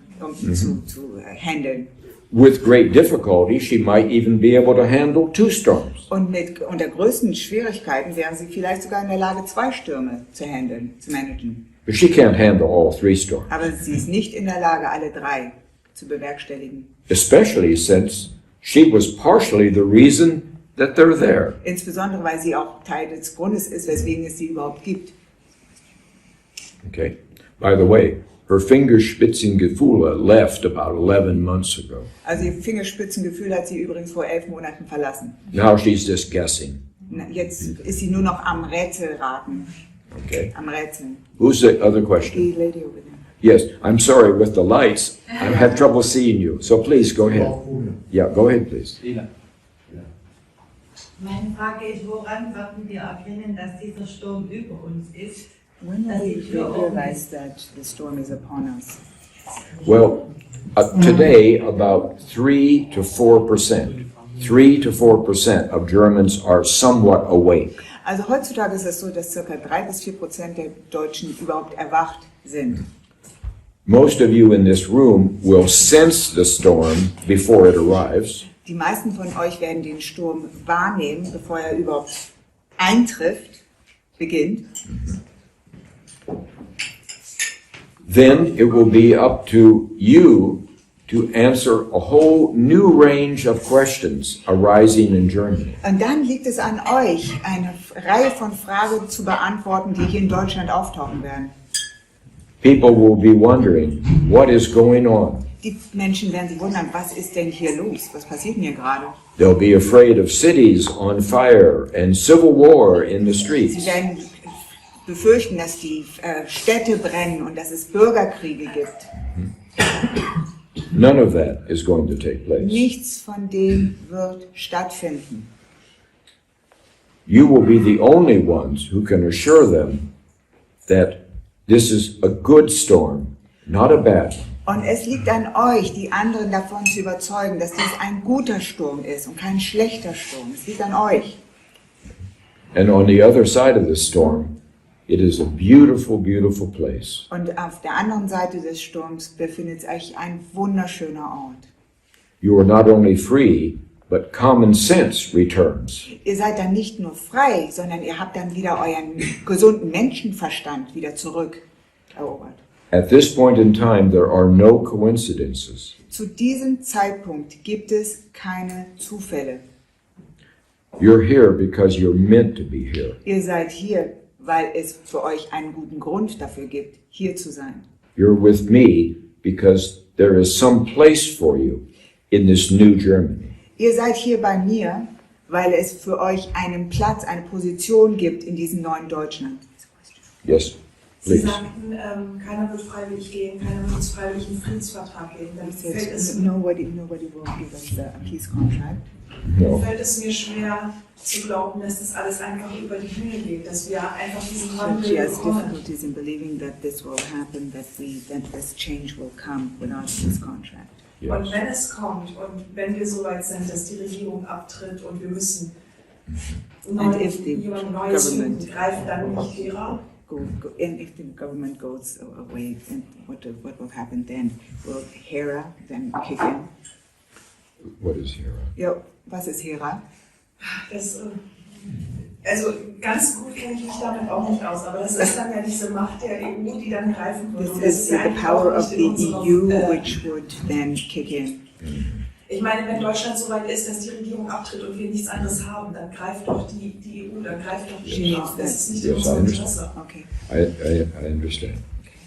[SPEAKER 3] zu handeln.
[SPEAKER 2] With great difficulty, she might even be able to handle 2 storms.
[SPEAKER 3] Und unter größten Schwierigkeiten wäre sie vielleicht sogar in der Lage, 2 Stürme zu managen.
[SPEAKER 2] But she can't handle all 3 storms.
[SPEAKER 3] Aber sie ist nicht in der Lage, alle 3 zu bewerkstelligen.
[SPEAKER 2] Especially since she was partially the reason that they're there.
[SPEAKER 3] Insbesondere, weil sie auch Teil des Grundes ist, weswegen es sie überhaupt gibt.
[SPEAKER 2] Okay. By the way, her Fingerspitzengefühle left about 11 months ago.
[SPEAKER 3] Also ihr Fingerspitzengefühl hat sie übrigens vor 11 Monaten verlassen.
[SPEAKER 2] Now she's just guessing.
[SPEAKER 3] Jetzt ist sie nur noch am Rätselraten.
[SPEAKER 2] Okay.
[SPEAKER 3] Am Rätseln.
[SPEAKER 2] Who's the other question?
[SPEAKER 3] Die Lady over there.
[SPEAKER 2] Yes, I'm sorry, with the lights, I have trouble seeing you. So please go ahead. Yeah, go ahead, please.
[SPEAKER 8] Meine Frage ist, woran werden wir erkennen, dass dieser Sturm über uns ist?
[SPEAKER 3] When will we realize that the storm is upon us?
[SPEAKER 2] Well, today about 3 to 4%. 3 to 4% of Germans are somewhat awake.
[SPEAKER 3] Also heutzutage ist es so, dass ca. 3 bis 4% der Deutschen überhaupt erwacht sind.
[SPEAKER 2] Most of you in this room will sense the storm before it arrives.
[SPEAKER 3] Die meisten von euch werden den Sturm wahrnehmen, bevor er überhaupt eintrifft, beginnt.
[SPEAKER 2] Then it will be up to you to answer a whole new range of questions arising in Germany.
[SPEAKER 3] Und dann liegt es an euch, eine Reihe von Fragen zu beantworten, die hier in Deutschland auftauchen werden.
[SPEAKER 2] People will be wondering, what is going on?
[SPEAKER 3] Die Menschen werden sich wundern, was ist denn hier los? Was passiert denn hier gerade?
[SPEAKER 2] They'll be afraid of cities on fire and civil war in the streets.
[SPEAKER 3] Sie werden befürchten, dass die Städte brennen und dass es Bürgerkriege gibt.
[SPEAKER 2] None of that is going to take place.
[SPEAKER 3] Nichts von dem wird stattfinden.
[SPEAKER 2] You will be the only ones who can assure them that this is a good storm, not a bad one.
[SPEAKER 3] Und es liegt an euch, die anderen davon zu überzeugen, dass dies ein guter Sturm ist und kein schlechter Sturm. Es liegt an euch.
[SPEAKER 2] And on the other side of the storm, it is a beautiful, beautiful place.
[SPEAKER 3] Und auf der anderen Seite des Sturms befindet sich ein wunderschöner Ort.
[SPEAKER 2] You are not only free, but common sense returns.
[SPEAKER 3] Ihr seid dann nicht nur frei, sondern ihr habt dann wieder euren gesunden Menschenverstand wieder zurückerobert.
[SPEAKER 2] At this point in time, there are no coincidences.
[SPEAKER 3] Zu diesem Zeitpunkt gibt es keine Zufälle.
[SPEAKER 2] You're here because you're meant to be here.
[SPEAKER 3] Ihr seid hier, weil es für euch einen guten Grund dafür gibt, hier zu sein.
[SPEAKER 2] You're with me because there is some place for you in this new Germany.
[SPEAKER 3] Ihr seid hier bei mir, weil es für euch einen Platz, eine Position gibt in diesem neuen Deutschland.
[SPEAKER 2] Yes,
[SPEAKER 7] Sie
[SPEAKER 2] please.
[SPEAKER 7] sagten, keiner wird freiwillig gehen, keiner wird uns freiwillig einen Friedensvertrag geben. Dann fällt es,
[SPEAKER 3] Nobody will give us a peace contract.
[SPEAKER 2] No.
[SPEAKER 7] fällt es mir schwer zu glauben, dass das alles einfach über die Bühne geht, dass wir einfach diesen
[SPEAKER 3] But
[SPEAKER 7] Wandel
[SPEAKER 3] she has
[SPEAKER 7] bekommen.
[SPEAKER 3] difficulties in believing that this will happen, that this change will come without this contract.
[SPEAKER 2] Yes.
[SPEAKER 7] Und wenn es kommt und wenn wir so weit sind, dass die Regierung abtritt und wir müssen
[SPEAKER 3] And if the
[SPEAKER 7] jemand Neues
[SPEAKER 3] government-
[SPEAKER 7] finden, greifen dann nicht Lehrer.
[SPEAKER 3] And if the government goes away, then what will happen then? Will HERA then kick in?
[SPEAKER 2] What is here?
[SPEAKER 3] Ja, was ist HERA?
[SPEAKER 7] Das, also ganz gut kenne ich mich damit auch nicht aus, aber das ist dann ja diese Macht der EU, die dann greifen würde. Und das
[SPEAKER 3] This is
[SPEAKER 7] ist ja
[SPEAKER 3] the
[SPEAKER 7] eigentlich
[SPEAKER 3] power
[SPEAKER 7] auch
[SPEAKER 3] of
[SPEAKER 7] nicht
[SPEAKER 3] the
[SPEAKER 7] in unserem,
[SPEAKER 3] EU which would then kick in.
[SPEAKER 7] Ich meine, wenn Deutschland so weit ist, dass die Regierung abtritt und wir nichts anderes haben, dann greift doch die EU, dann greift doch die Strafe. Das ist nicht in
[SPEAKER 2] Yes, I
[SPEAKER 7] unserem
[SPEAKER 2] understand.
[SPEAKER 7] Interesse.
[SPEAKER 2] I understand.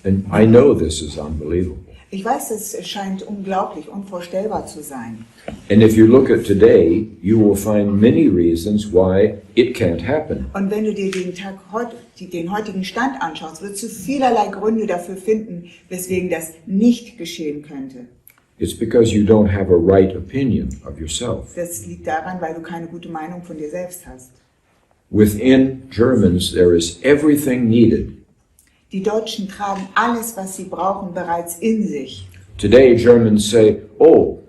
[SPEAKER 2] And I know this is unbelievable.
[SPEAKER 3] Ich weiß, es scheint unglaublich, unvorstellbar zu sein.
[SPEAKER 2] And if you look at today, you will find many reasons why it can't happen.
[SPEAKER 3] Und wenn du dir den heutigen Stand anschaust, wirst du vielerlei Gründe dafür finden, weswegen das nicht geschehen könnte.
[SPEAKER 2] It's because you don't have a right opinion of yourself.
[SPEAKER 3] Das liegt daran, weil du keine gute Meinung von dir selbst hast.
[SPEAKER 2] Within Germans, there is everything needed.
[SPEAKER 3] Die Deutschen tragen alles, was sie brauchen, bereits in sich.
[SPEAKER 2] Today, Germans say, oh,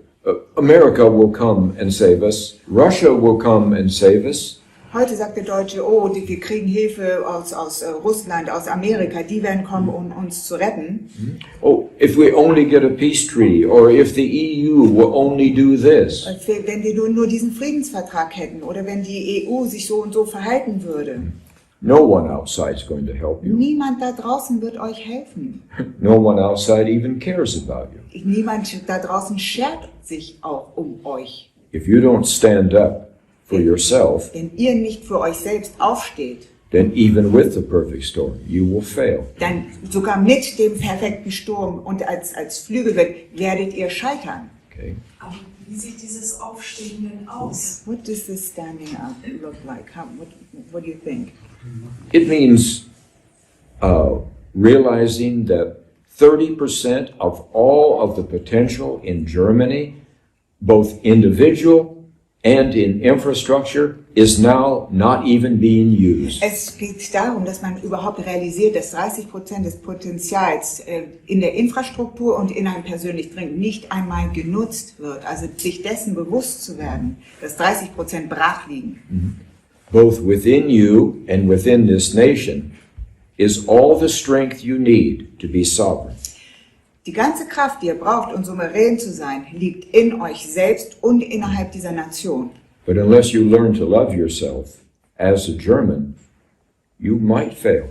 [SPEAKER 2] America will come and save us. Russia will come and save us.
[SPEAKER 3] Heute sagt der Deutsche, oh, wir kriegen Hilfe aus Russland, aus Amerika, die werden kommen, um uns zu retten.
[SPEAKER 2] Oh, if we only get a peace treaty, or if the EU will only do this.
[SPEAKER 3] Wenn wir nur diesen Friedensvertrag hätten oder wenn die EU sich so und so verhalten würde.
[SPEAKER 2] No one outside is going to help you.
[SPEAKER 3] Niemand da draußen wird euch helfen.
[SPEAKER 2] No one outside even cares about you.
[SPEAKER 3] Niemand da draußen schert sich auch um euch.
[SPEAKER 2] If you don't stand up for yourself,
[SPEAKER 3] Wenn ihr nicht für euch selbst aufsteht,
[SPEAKER 2] then even with the perfect storm, you will fail.
[SPEAKER 3] dann sogar mit dem perfekten Sturm und als Flügelwind werdet ihr scheitern.
[SPEAKER 2] Okay?
[SPEAKER 7] Aber wie sieht dieses Aufstehen denn aus?
[SPEAKER 3] What does this standing up look like? What do you think?
[SPEAKER 2] It means realizing that 30% of all of the potential in Germany, both individual and in infrastructure, is now not even being used.
[SPEAKER 3] Es geht darum, dass man überhaupt realisiert, dass 30% des Potenzials in der Infrastruktur und in einem persönlich dringend nicht einmal genutzt wird. Also sich dessen bewusst zu werden, dass 30% brach liegen.
[SPEAKER 2] Both within you and within this nation is all the strength you need to be sovereign.
[SPEAKER 3] Die ganze Kraft, die ihr braucht, um souverän zu sein, liegt in euch selbst und innerhalb dieser Nation.
[SPEAKER 2] But unless you learn to love yourself as a German, you might fail.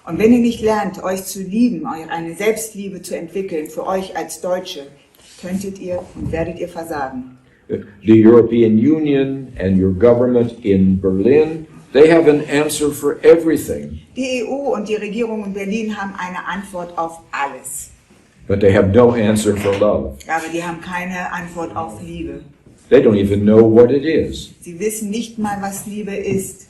[SPEAKER 3] Und wenn ihr nicht lernt, euch zu lieben, eine Selbstliebe zu entwickeln für euch als Deutsche, könntet ihr und werdet ihr versagen.
[SPEAKER 2] The European Union and your government in Berlin, they have an answer for everything.
[SPEAKER 3] Die EU und die Regierung in Berlin haben eine Antwort auf alles.
[SPEAKER 2] But they have no answer for love.
[SPEAKER 3] Aber die haben keine Antwort auf Liebe.
[SPEAKER 2] They don't even know what it is.
[SPEAKER 3] Sie wissen nicht mal, was Liebe ist.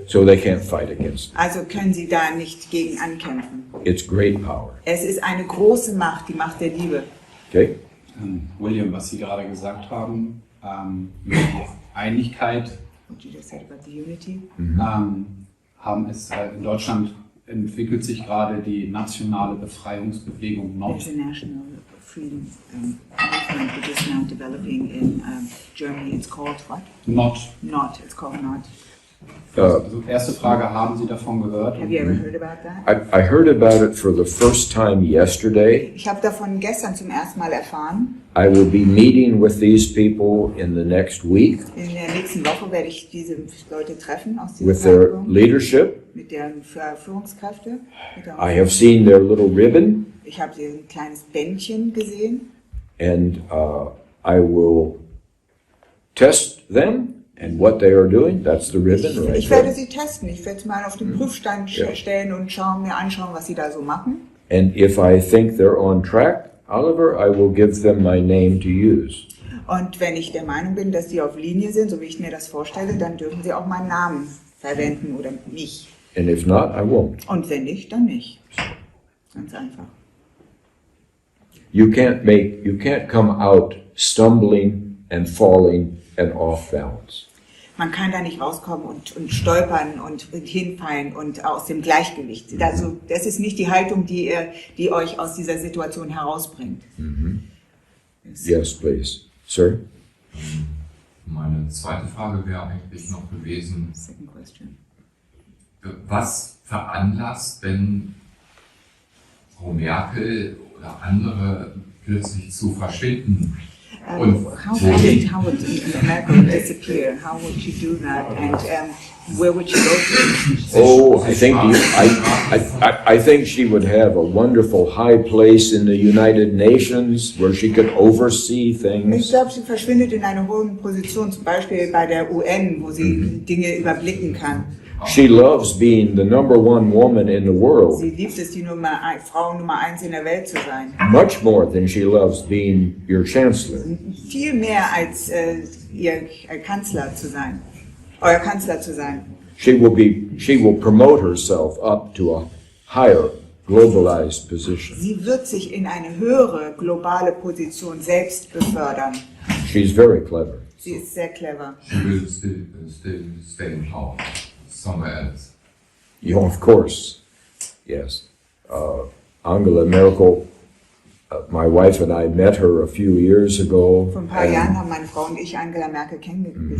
[SPEAKER 2] So they can't fight against it.
[SPEAKER 3] Also können sie da nicht gegen ankämpfen.
[SPEAKER 2] It's great power.
[SPEAKER 3] Es ist eine große Macht, die Macht der Liebe.
[SPEAKER 2] Okay?
[SPEAKER 9] William, was Sie gerade gesagt haben, über die Einigkeit,
[SPEAKER 3] What you just said about the unity.
[SPEAKER 9] haben es in Deutschland entwickelt sich gerade die nationale Befreiungsbewegung
[SPEAKER 3] There's a national freedom movement that is now developing in Germany. It's called what?
[SPEAKER 9] Not.
[SPEAKER 3] Not. It's called Not.
[SPEAKER 9] Also erste Frage, haben Sie davon gehört?
[SPEAKER 3] Have you ever heard about that?
[SPEAKER 2] I heard about it for the first time yesterday.
[SPEAKER 3] Ich habe davon gestern zum ersten Mal erfahren.
[SPEAKER 2] I will be meeting with these people in the next week
[SPEAKER 3] In der nächsten Woche werde ich diese Leute treffen aus dieser
[SPEAKER 2] with their
[SPEAKER 3] Vereinigung,
[SPEAKER 2] leadership.
[SPEAKER 3] mit deren Führungskräfte.
[SPEAKER 2] I have seen their little ribbon,
[SPEAKER 3] Ich habe hier ein kleines Bändchen gesehen
[SPEAKER 2] and I will test them and what they are doing. That's the ribbon right
[SPEAKER 3] Ich werde
[SPEAKER 2] there.
[SPEAKER 3] sie testen. Ich werde es mal auf den Prüfstand stellen und mir anschauen, was sie da so machen.
[SPEAKER 2] And if I think they're on track, Oliver, I will give them my name to use.
[SPEAKER 3] Und wenn ich der Meinung bin, dass sie auf Linie sind, so wie ich mir das vorstelle, dann dürfen sie auch meinen Namen verwenden oder mich.
[SPEAKER 2] And if not, I won't.
[SPEAKER 3] Und wenn nicht, dann nicht. Ganz einfach.
[SPEAKER 2] You can't come out stumbling and falling and off balance.
[SPEAKER 3] Man kann da nicht rauskommen und stolpern und hinfallen und aus dem Gleichgewicht. Also, das ist nicht die Haltung, die euch aus dieser Situation herausbringt.
[SPEAKER 2] Yes, please. Sir?
[SPEAKER 6] Meine zweite Frage wäre eigentlich noch gewesen,
[SPEAKER 3] Second question.
[SPEAKER 6] was veranlasst, wenn Frau Merkel oder andere plötzlich zu verschwinden Und
[SPEAKER 3] How would in America disappear? How would you do that? And where would you go to?
[SPEAKER 2] Oh, I think she would have a wonderful high place in the United Nations where she could oversee
[SPEAKER 3] Ich
[SPEAKER 2] things.
[SPEAKER 3] glaube, sie verschwindet in einer hohen Position, zum Beispiel bei der UN, wo sie Dinge überblicken kann.
[SPEAKER 2] She loves being the #1 woman in the world,
[SPEAKER 3] Sie liebt es, die Frau Nummer 1 in der Welt zu sein.
[SPEAKER 2] much more than she loves being your chancellor.
[SPEAKER 3] Viel mehr als ihr Kanzler zu sein. Euer Kanzler zu sein.
[SPEAKER 2] She will promote herself up to a higher globalized position.
[SPEAKER 3] Sie wird sich in eine höhere globale Position selbst befördern.
[SPEAKER 2] She's very clever.
[SPEAKER 3] Sie ist sehr clever.
[SPEAKER 6] She will still stay in power somewhere else.
[SPEAKER 2] Yeah, of course. Yes. Angela Merkel, my wife and I met her a few years ago.
[SPEAKER 3] Vor ein paar Jahren haben meine Frau und ich Angela Merkel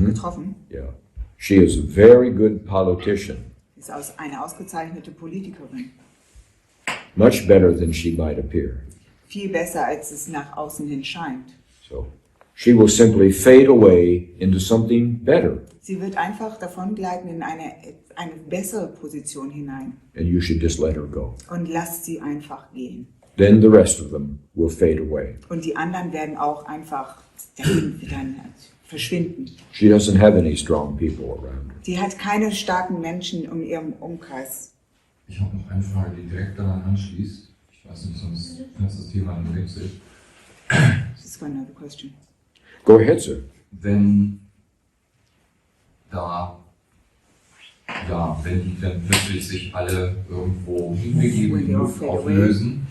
[SPEAKER 3] getroffen.
[SPEAKER 2] Yeah. She is a very good politician.
[SPEAKER 3] Sie ist eine ausgezeichnete Politikerin.
[SPEAKER 2] Much better than she might appear.
[SPEAKER 3] Viel besser, als es nach außen hin scheint.
[SPEAKER 2] So she will simply fade away into something better.
[SPEAKER 3] Sie wird einfach davon gleiten in eine bessere Position hinein.
[SPEAKER 2] And you should just let her go.
[SPEAKER 3] Und lasst sie einfach gehen.
[SPEAKER 2] Then the rest of them will fade away.
[SPEAKER 3] Und die anderen werden auch einfach dann verschwinden.
[SPEAKER 2] She doesn't have any strong people around her.
[SPEAKER 3] Sie hat keine starken Menschen in ihrem Umkreis.
[SPEAKER 6] Ich habe noch eine Frage, die direkt daran anschließt. Ich weiß nicht, sonst ist das Thema dann wechselt.
[SPEAKER 3] This is another question.
[SPEAKER 2] Go ahead, sir.
[SPEAKER 6] Wenn die dann plötzlich sich alle irgendwo hinbegeben, in die Luft auflösen,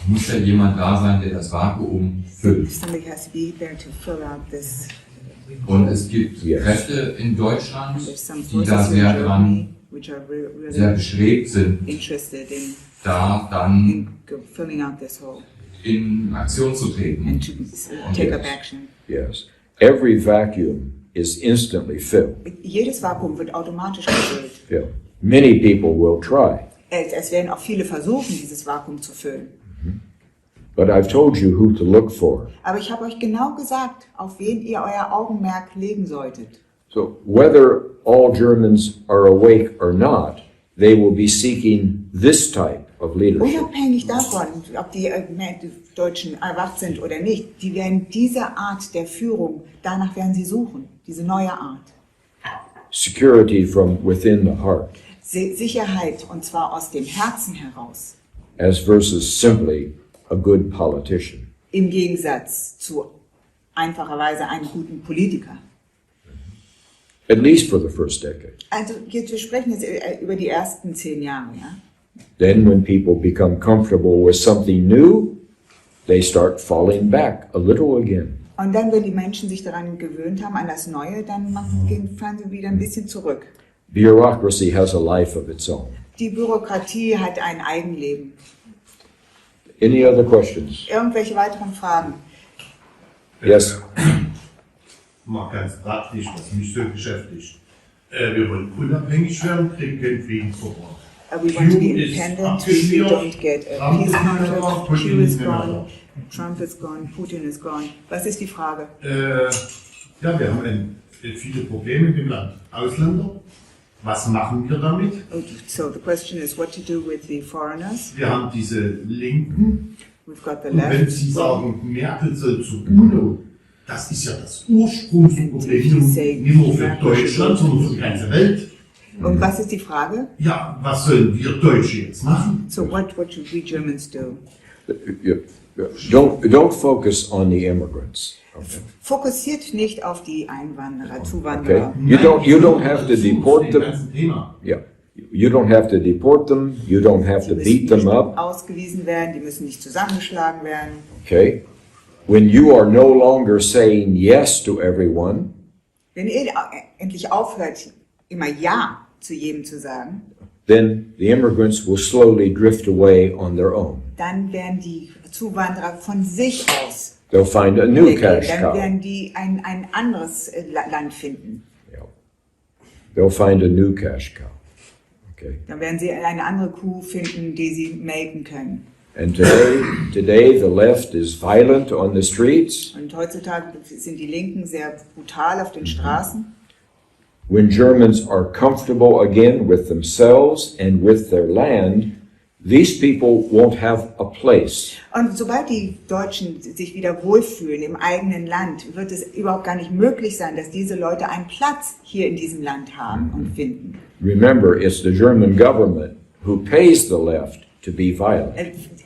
[SPEAKER 6] muss ja jemand da sein, der das Vakuum füllt.
[SPEAKER 3] Somebody has to be there to fill out this.
[SPEAKER 6] Und es gibt Kräfte in Deutschland, die da sehr bestrebt sind, da dann
[SPEAKER 3] filling out this hole
[SPEAKER 6] in Aktion zu treten.
[SPEAKER 3] and to take up action.
[SPEAKER 2] Yes. Every vacuum is instantly filled.
[SPEAKER 3] Jedes Vakuum wird automatisch gefüllt.
[SPEAKER 2] Yeah. Many people will try.
[SPEAKER 3] Es werden auch viele versuchen, dieses Vakuum zu füllen.
[SPEAKER 2] But I've told you who to look for.
[SPEAKER 3] Aber ich habe euch genau gesagt, auf wen ihr euer Augenmerk legen solltet.
[SPEAKER 2] So whether all Germans are awake or not, they will be seeking this type of leadership.
[SPEAKER 3] Unabhängig davon, ob die Deutschen erwacht sind oder nicht, die werden diese Art der Führung, danach werden sie suchen, diese neue Art.
[SPEAKER 2] Security from within the heart,
[SPEAKER 3] Sicherheit, und zwar aus dem Herzen heraus.
[SPEAKER 2] as versus simply a good politician.
[SPEAKER 3] Im Gegensatz zu einfacherweise einem guten Politiker.
[SPEAKER 2] At least for the first decade.
[SPEAKER 3] Also wir sprechen jetzt über die ersten 10 Jahre, ja?
[SPEAKER 2] Then when people become comfortable with something new, they start falling back a little again.
[SPEAKER 3] Und dann, wenn die Menschen sich daran gewöhnt haben, an das Neue, dann fahren sie wieder ein bisschen zurück.
[SPEAKER 2] Bureaucracy has a life of its own.
[SPEAKER 3] Die Bürokratie hat ein Eigenleben.
[SPEAKER 2] Any other questions?
[SPEAKER 3] Irgendwelche weiteren Fragen?
[SPEAKER 2] Yes.
[SPEAKER 10] Mal ganz praktisch, was mich so beschäftigt. Wir wollen unabhängig werden, kriegen kein Friedensverbot.
[SPEAKER 3] We want to be independent, we don't get a peace contract, Q is gone, Trump is gone, Putin is gone. Was ist die Frage?
[SPEAKER 10] Ja, wir haben viele Probleme im Land. Ausländer, was machen wir damit?
[SPEAKER 3] So the question is what to do with the foreigners.
[SPEAKER 10] Wir haben diese Linken.
[SPEAKER 3] We've got the
[SPEAKER 10] Und wenn
[SPEAKER 3] left.
[SPEAKER 10] Sie sagen, Merkel soll zur UNO, das ist ja das Ursprungsproblem, nicht nur für Deutschland, sondern für die ganze Welt.
[SPEAKER 3] Und was ist die Frage?
[SPEAKER 10] Ja, was sollen wir Deutsche jetzt machen?
[SPEAKER 3] So what should we Germans do?
[SPEAKER 2] Don't focus on the immigrants. Okay.
[SPEAKER 3] Fokussiert nicht auf die Einwanderer, Zuwanderer.
[SPEAKER 2] Okay. You don't have to deport them.
[SPEAKER 10] Thema.
[SPEAKER 2] Yeah. You don't have to deport them. You don't have to beat them up.
[SPEAKER 3] Ausgewiesen werden, die müssen nicht zusammengeschlagen werden.
[SPEAKER 2] Okay. When you are no longer saying yes to everyone,
[SPEAKER 3] Wenn ihr endlich aufhört, immer Ja zu jedem zu sagen,
[SPEAKER 2] then the immigrants will slowly drift away on their own.
[SPEAKER 3] dann werden die Zuwanderer von sich aus
[SPEAKER 2] They'll find a new
[SPEAKER 3] weggehen.
[SPEAKER 2] cash
[SPEAKER 3] Dann
[SPEAKER 2] cow.
[SPEAKER 3] werden die ein anderes Land finden.
[SPEAKER 2] Yeah. They'll find a new cash cow. Okay.
[SPEAKER 3] Dann werden sie eine andere Kuh finden, die sie melken können.
[SPEAKER 2] And today the left is violent on the streets.
[SPEAKER 3] Und heutzutage sind die Linken sehr brutal auf den Straßen.
[SPEAKER 2] When Germans are comfortable again with themselves and with their land, these people won't have a place.
[SPEAKER 3] Und sobald die Deutschen sich wieder wohlfühlen im eigenen Land, wird es überhaupt gar nicht möglich sein, dass diese Leute einen Platz hier in diesem Land haben und finden.
[SPEAKER 2] Remember, it's the German government who pays the left to be violent.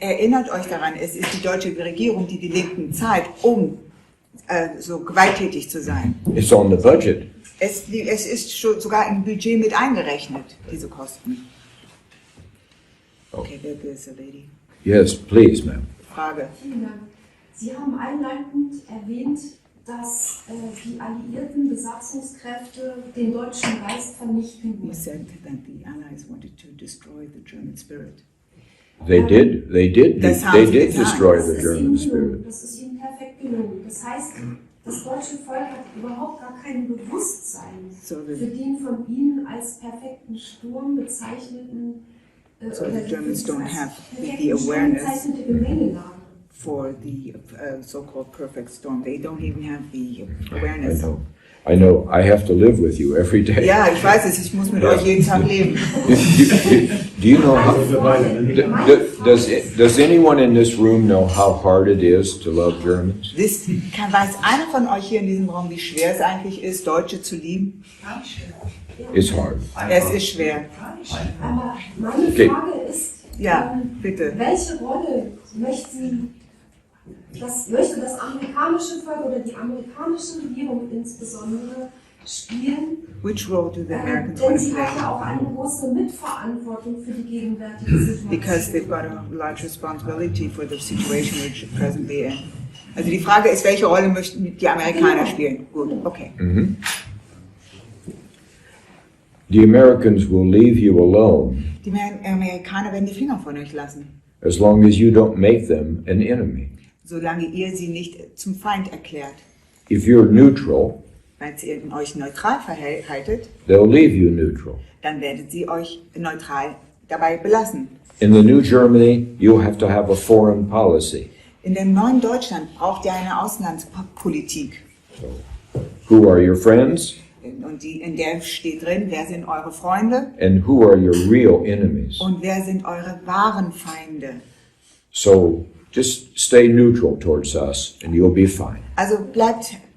[SPEAKER 3] Erinnert euch daran, es ist die deutsche Regierung, die die Linken zahlt, um so gewalttätig zu sein.
[SPEAKER 2] It's on the budget.
[SPEAKER 3] Es ist schon sogar im Budget mit eingerechnet, diese Kosten. Okay, there's a lady.
[SPEAKER 2] Yes, please, ma'am.
[SPEAKER 3] Frage.
[SPEAKER 4] Vielen Dank. Sie haben einleitend erwähnt, dass die alliierten Besatzungskräfte den deutschen Geist vernichten
[SPEAKER 3] You
[SPEAKER 4] wollten.
[SPEAKER 3] said that the Allies wanted to destroy the German spirit.
[SPEAKER 2] They did
[SPEAKER 3] Das haben sie getan.
[SPEAKER 2] destroy
[SPEAKER 4] Das
[SPEAKER 2] the
[SPEAKER 4] ist
[SPEAKER 2] German
[SPEAKER 4] ihnen
[SPEAKER 2] spirit.
[SPEAKER 4] gelungen. Das ist ihnen perfekt gelungen. Das heißt, das deutsche Volk hat überhaupt gar kein Bewusstsein für den von ihnen als perfekten Sturm bezeichneten
[SPEAKER 3] So the Germans don't have the
[SPEAKER 4] perfekten Sturm
[SPEAKER 3] awareness
[SPEAKER 4] bezeichnete Gemengelage.
[SPEAKER 3] for the so-called perfect storm. They don't even have the
[SPEAKER 2] I
[SPEAKER 3] awareness.
[SPEAKER 2] know. I have to live with you every day.
[SPEAKER 3] Ja, ich weiß es, ich muss mit euch jeden Tag leben.
[SPEAKER 2] Do you know how? Does anyone in this room know how hard it is to love Germans?
[SPEAKER 3] Weiß einer von euch hier in diesem Raum, wie schwer es eigentlich ist, Deutsche zu lieben?
[SPEAKER 2] It's hard.
[SPEAKER 3] Es ist schwer.
[SPEAKER 4] Aber meine
[SPEAKER 2] Okay.
[SPEAKER 4] Frage ist,
[SPEAKER 3] Ja, bitte.
[SPEAKER 4] welche Rolle möchte das amerikanische Volk oder die amerikanische Regierung insbesondere spielen?
[SPEAKER 3] Which role do the Americans want
[SPEAKER 4] Denn
[SPEAKER 3] to
[SPEAKER 4] sie
[SPEAKER 3] play?
[SPEAKER 4] haben ja auch eine große Mitverantwortung für die gegenwärtige Situation.
[SPEAKER 3] Because they've got a large responsibility for the situation which we're presently in. Also die Frage ist, welche Rolle möchten die Amerikaner spielen? Gut, okay.
[SPEAKER 2] The Americans will leave you alone
[SPEAKER 3] Die Amerikaner werden die Finger von euch lassen,
[SPEAKER 2] as long as you don't make them an enemy.
[SPEAKER 3] solange ihr sie nicht zum Feind erklärt.
[SPEAKER 2] If you're neutral,
[SPEAKER 3] Wenn ihr euch neutral verhaltet,
[SPEAKER 2] they'll leave you neutral.
[SPEAKER 3] dann werdet sie euch neutral dabei belassen.
[SPEAKER 2] In the new Germany, you'll have to have a foreign policy.
[SPEAKER 3] In dem neuen Deutschland braucht ihr eine Auslandspolitik.
[SPEAKER 2] Who are your friends
[SPEAKER 3] Und in der steht drin, wer sind eure Freunde
[SPEAKER 2] and who are your real enemies?
[SPEAKER 3] und wer sind eure wahren Feinde.
[SPEAKER 2] So just stay neutral towards us and you'll be fine.
[SPEAKER 3] Also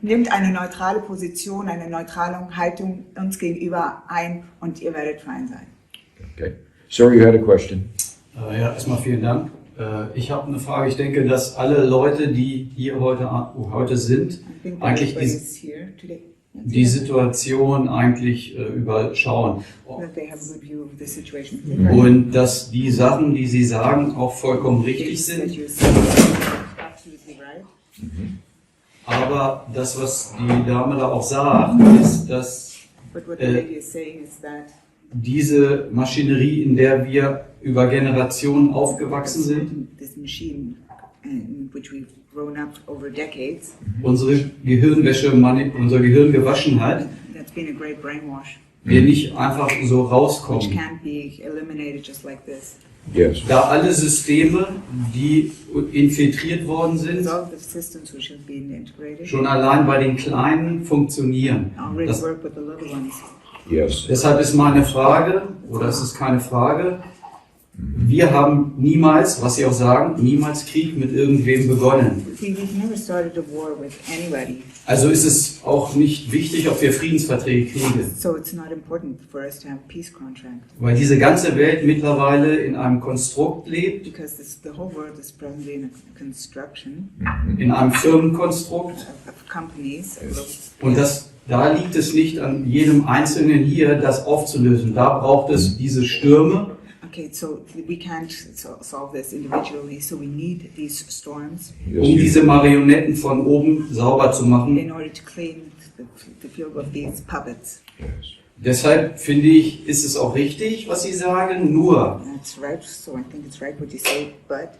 [SPEAKER 3] nehmt eine neutrale Position, eine neutrale Haltung uns gegenüber ein und ihr werdet fein sein.
[SPEAKER 2] Okay. Sir, you had a question?
[SPEAKER 11] Ja, erstmal vielen Dank. Ich habe eine Frage. Ich denke, dass alle Leute, die hier heute sind, eigentlich die Situation eigentlich überschauen. Und dass die Sachen, die Sie sagen, auch vollkommen richtig sind. Aber das, was die Dame da auch sagt, ist, dass diese Maschinerie, in der wir über Generationen aufgewachsen sind, unsere Gehirn gewaschen hat, wir nicht einfach so rauskommen.
[SPEAKER 2] Yes.
[SPEAKER 11] Da alle Systeme, die infiltriert worden sind, schon allein bei den Kleinen funktionieren.
[SPEAKER 2] Yes.
[SPEAKER 11] Deshalb ist meine Frage, oder es ist keine Frage, wir haben niemals, was Sie auch sagen, niemals Krieg mit irgendwem begonnen. Also ist es auch nicht wichtig, ob wir Friedensverträge kriegen. Weil diese ganze Welt mittlerweile in einem Konstrukt lebt, in einem Firmenkonstrukt. Und da liegt es nicht an jedem Einzelnen hier, das aufzulösen. Da braucht es diese Stürme.
[SPEAKER 3] Okay, so we can't solve this individually, so we need these storms.
[SPEAKER 11] Um diese Marionetten von oben sauber zu machen.
[SPEAKER 3] In order to clean the field of these puppets.
[SPEAKER 11] Deshalb finde ich, ist es auch richtig, was Sie sagen, nur
[SPEAKER 3] That's right, so I think it's right what you say, but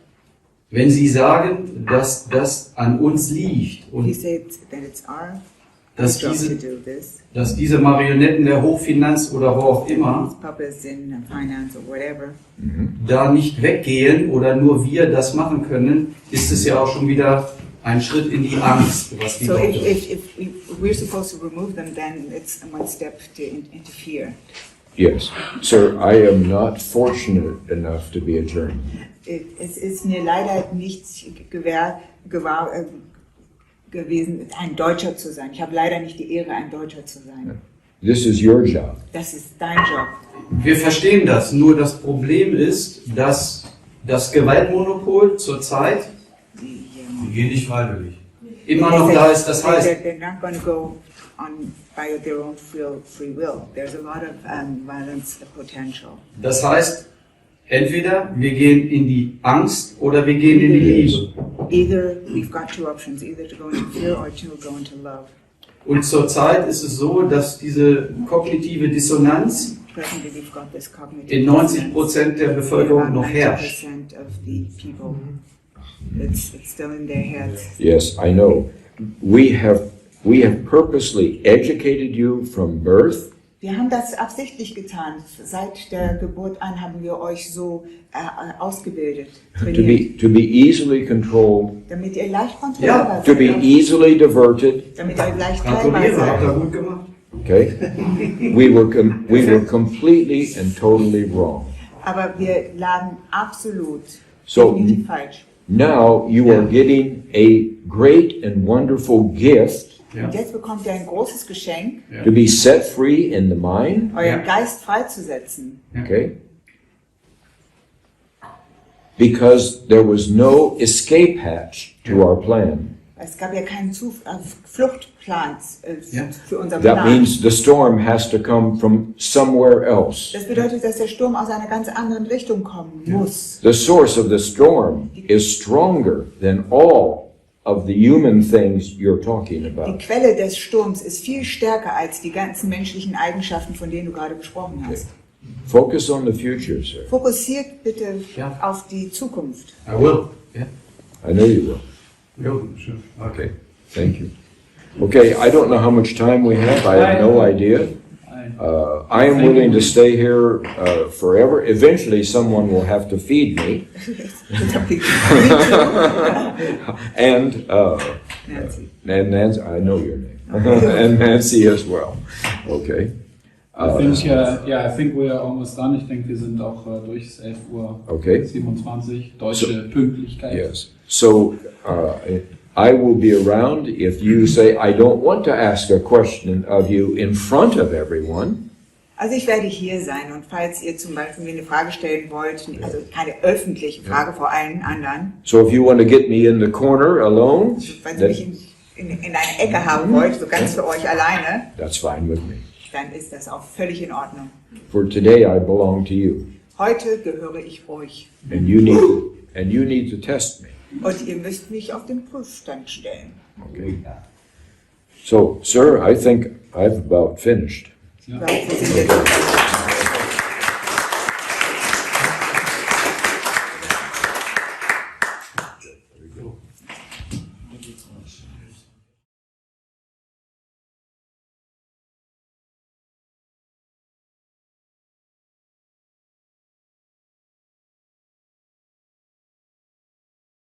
[SPEAKER 11] wenn Sie sagen, dass das an uns liegt und
[SPEAKER 3] he said that it's our
[SPEAKER 11] dass
[SPEAKER 3] job
[SPEAKER 11] diese,
[SPEAKER 3] to do this.
[SPEAKER 11] dass diese Marionetten der Hochfinanz oder wo auch immer
[SPEAKER 3] These puppets in finance or whatever.
[SPEAKER 11] da nicht weggehen oder nur wir das machen können, ist es ja auch schon wieder ein Schritt in die Angst, was die
[SPEAKER 3] So
[SPEAKER 11] Leute.
[SPEAKER 3] if we're supposed to remove them, then it's one step to interfere.
[SPEAKER 2] Yes. Sir, I am not fortunate enough to be a German.
[SPEAKER 3] Es ist mir leider nicht gewesen, ein Deutscher zu sein. Ich habe leider nicht die Ehre, ein Deutscher zu sein.
[SPEAKER 2] This is your job.
[SPEAKER 3] Das ist dein Job.
[SPEAKER 11] Wir verstehen das, nur das Problem ist, dass das Gewaltmonopol zurzeit
[SPEAKER 5] Die gehen nicht freiwillig.
[SPEAKER 11] immer noch da ist. Das heißt,
[SPEAKER 3] They're not going to go on by their own free will. There's a lot of violence potential.
[SPEAKER 11] das heißt, entweder wir gehen in die Angst oder wir gehen in die Liebe.
[SPEAKER 3] Either we've got two options, either to go into fear or to go into love.
[SPEAKER 11] Und zurzeit ist es so, dass diese kognitive Dissonanz
[SPEAKER 3] Presently, we've got this cognitive
[SPEAKER 11] in 90% der Bevölkerung
[SPEAKER 3] about
[SPEAKER 11] noch herrscht.
[SPEAKER 3] 90% of the people. It's still in their heads.
[SPEAKER 2] Yes, I know. We have purposely educated you from birth
[SPEAKER 3] Wir haben das absichtlich getan. Seit der Geburt an haben wir euch so ausgebildet, trainiert,
[SPEAKER 2] to be easily controlled,
[SPEAKER 3] damit ihr leicht kontrollierbar
[SPEAKER 2] to be
[SPEAKER 3] seid,
[SPEAKER 2] easily diverted.
[SPEAKER 3] damit ihr leicht teilbar
[SPEAKER 11] Gratuliere, habt ihr
[SPEAKER 3] seid.
[SPEAKER 11] gut gemacht.
[SPEAKER 2] Okay, we were completely and totally wrong.
[SPEAKER 3] Aber wir lagen absolut
[SPEAKER 2] So-
[SPEAKER 3] definitiv falsch.
[SPEAKER 2] Now you are getting a great and wonderful gift
[SPEAKER 11] Ja.
[SPEAKER 3] Und jetzt bekommt ihr ein großes Geschenk,
[SPEAKER 2] to be set free in the mind.
[SPEAKER 3] euren Geist freizusetzen.
[SPEAKER 2] Okay, because there was no escape hatch to our plan.
[SPEAKER 3] Es gab ja keinen Fluchtplan für unseren
[SPEAKER 2] That
[SPEAKER 3] Plan.
[SPEAKER 2] means the storm has to come from somewhere else.
[SPEAKER 3] Das bedeutet, dass der Sturm aus einer ganz anderen Richtung kommen muss.
[SPEAKER 2] The source of the storm is stronger than all of the human things you're talking
[SPEAKER 3] Die
[SPEAKER 2] about.
[SPEAKER 3] Quelle des Sturms ist viel stärker als die ganzen menschlichen Eigenschaften, von denen du gerade gesprochen hast.
[SPEAKER 2] Focus on the future, sir.
[SPEAKER 3] Fokussiert bitte
[SPEAKER 11] Ja.
[SPEAKER 3] auf die Zukunft.
[SPEAKER 11] I will. Yeah.
[SPEAKER 2] I know you will.
[SPEAKER 11] Ja, sure.
[SPEAKER 2] Okay, thank you. Okay, I don't know how much time we have. I have no idea. I am willing to stay here forever. Eventually, someone will have to feed me. And
[SPEAKER 3] Nancy.
[SPEAKER 2] and Nancy, I know your name, and Nancy as well. Okay.
[SPEAKER 9] I think we are almost done. Ich denke, wir sind auch durch 11 Uhr
[SPEAKER 2] Okay.
[SPEAKER 9] 27, deutsche Pünktlichkeit.
[SPEAKER 2] Yes. So I will be around if you say I don't want to ask a question of you in front of everyone.
[SPEAKER 3] Also ich werde hier sein und falls ihr zum Beispiel mir eine Frage stellen wollt, also keine öffentliche Frage vor allen anderen,
[SPEAKER 2] So if you want to get me in the corner alone,
[SPEAKER 3] falls ihr mich in eine Ecke haben wollt, so ganz für euch alleine,
[SPEAKER 2] that's fine with me.
[SPEAKER 3] dann ist das auch völlig in Ordnung.
[SPEAKER 2] For today, I belong to you,
[SPEAKER 3] Heute gehöre ich euch
[SPEAKER 2] and you need to test me.
[SPEAKER 3] und ihr müsst mich auf den Prüfstand stellen.
[SPEAKER 2] Okay. So, sir, I think I've about finished.
[SPEAKER 3] Wir sind jetzt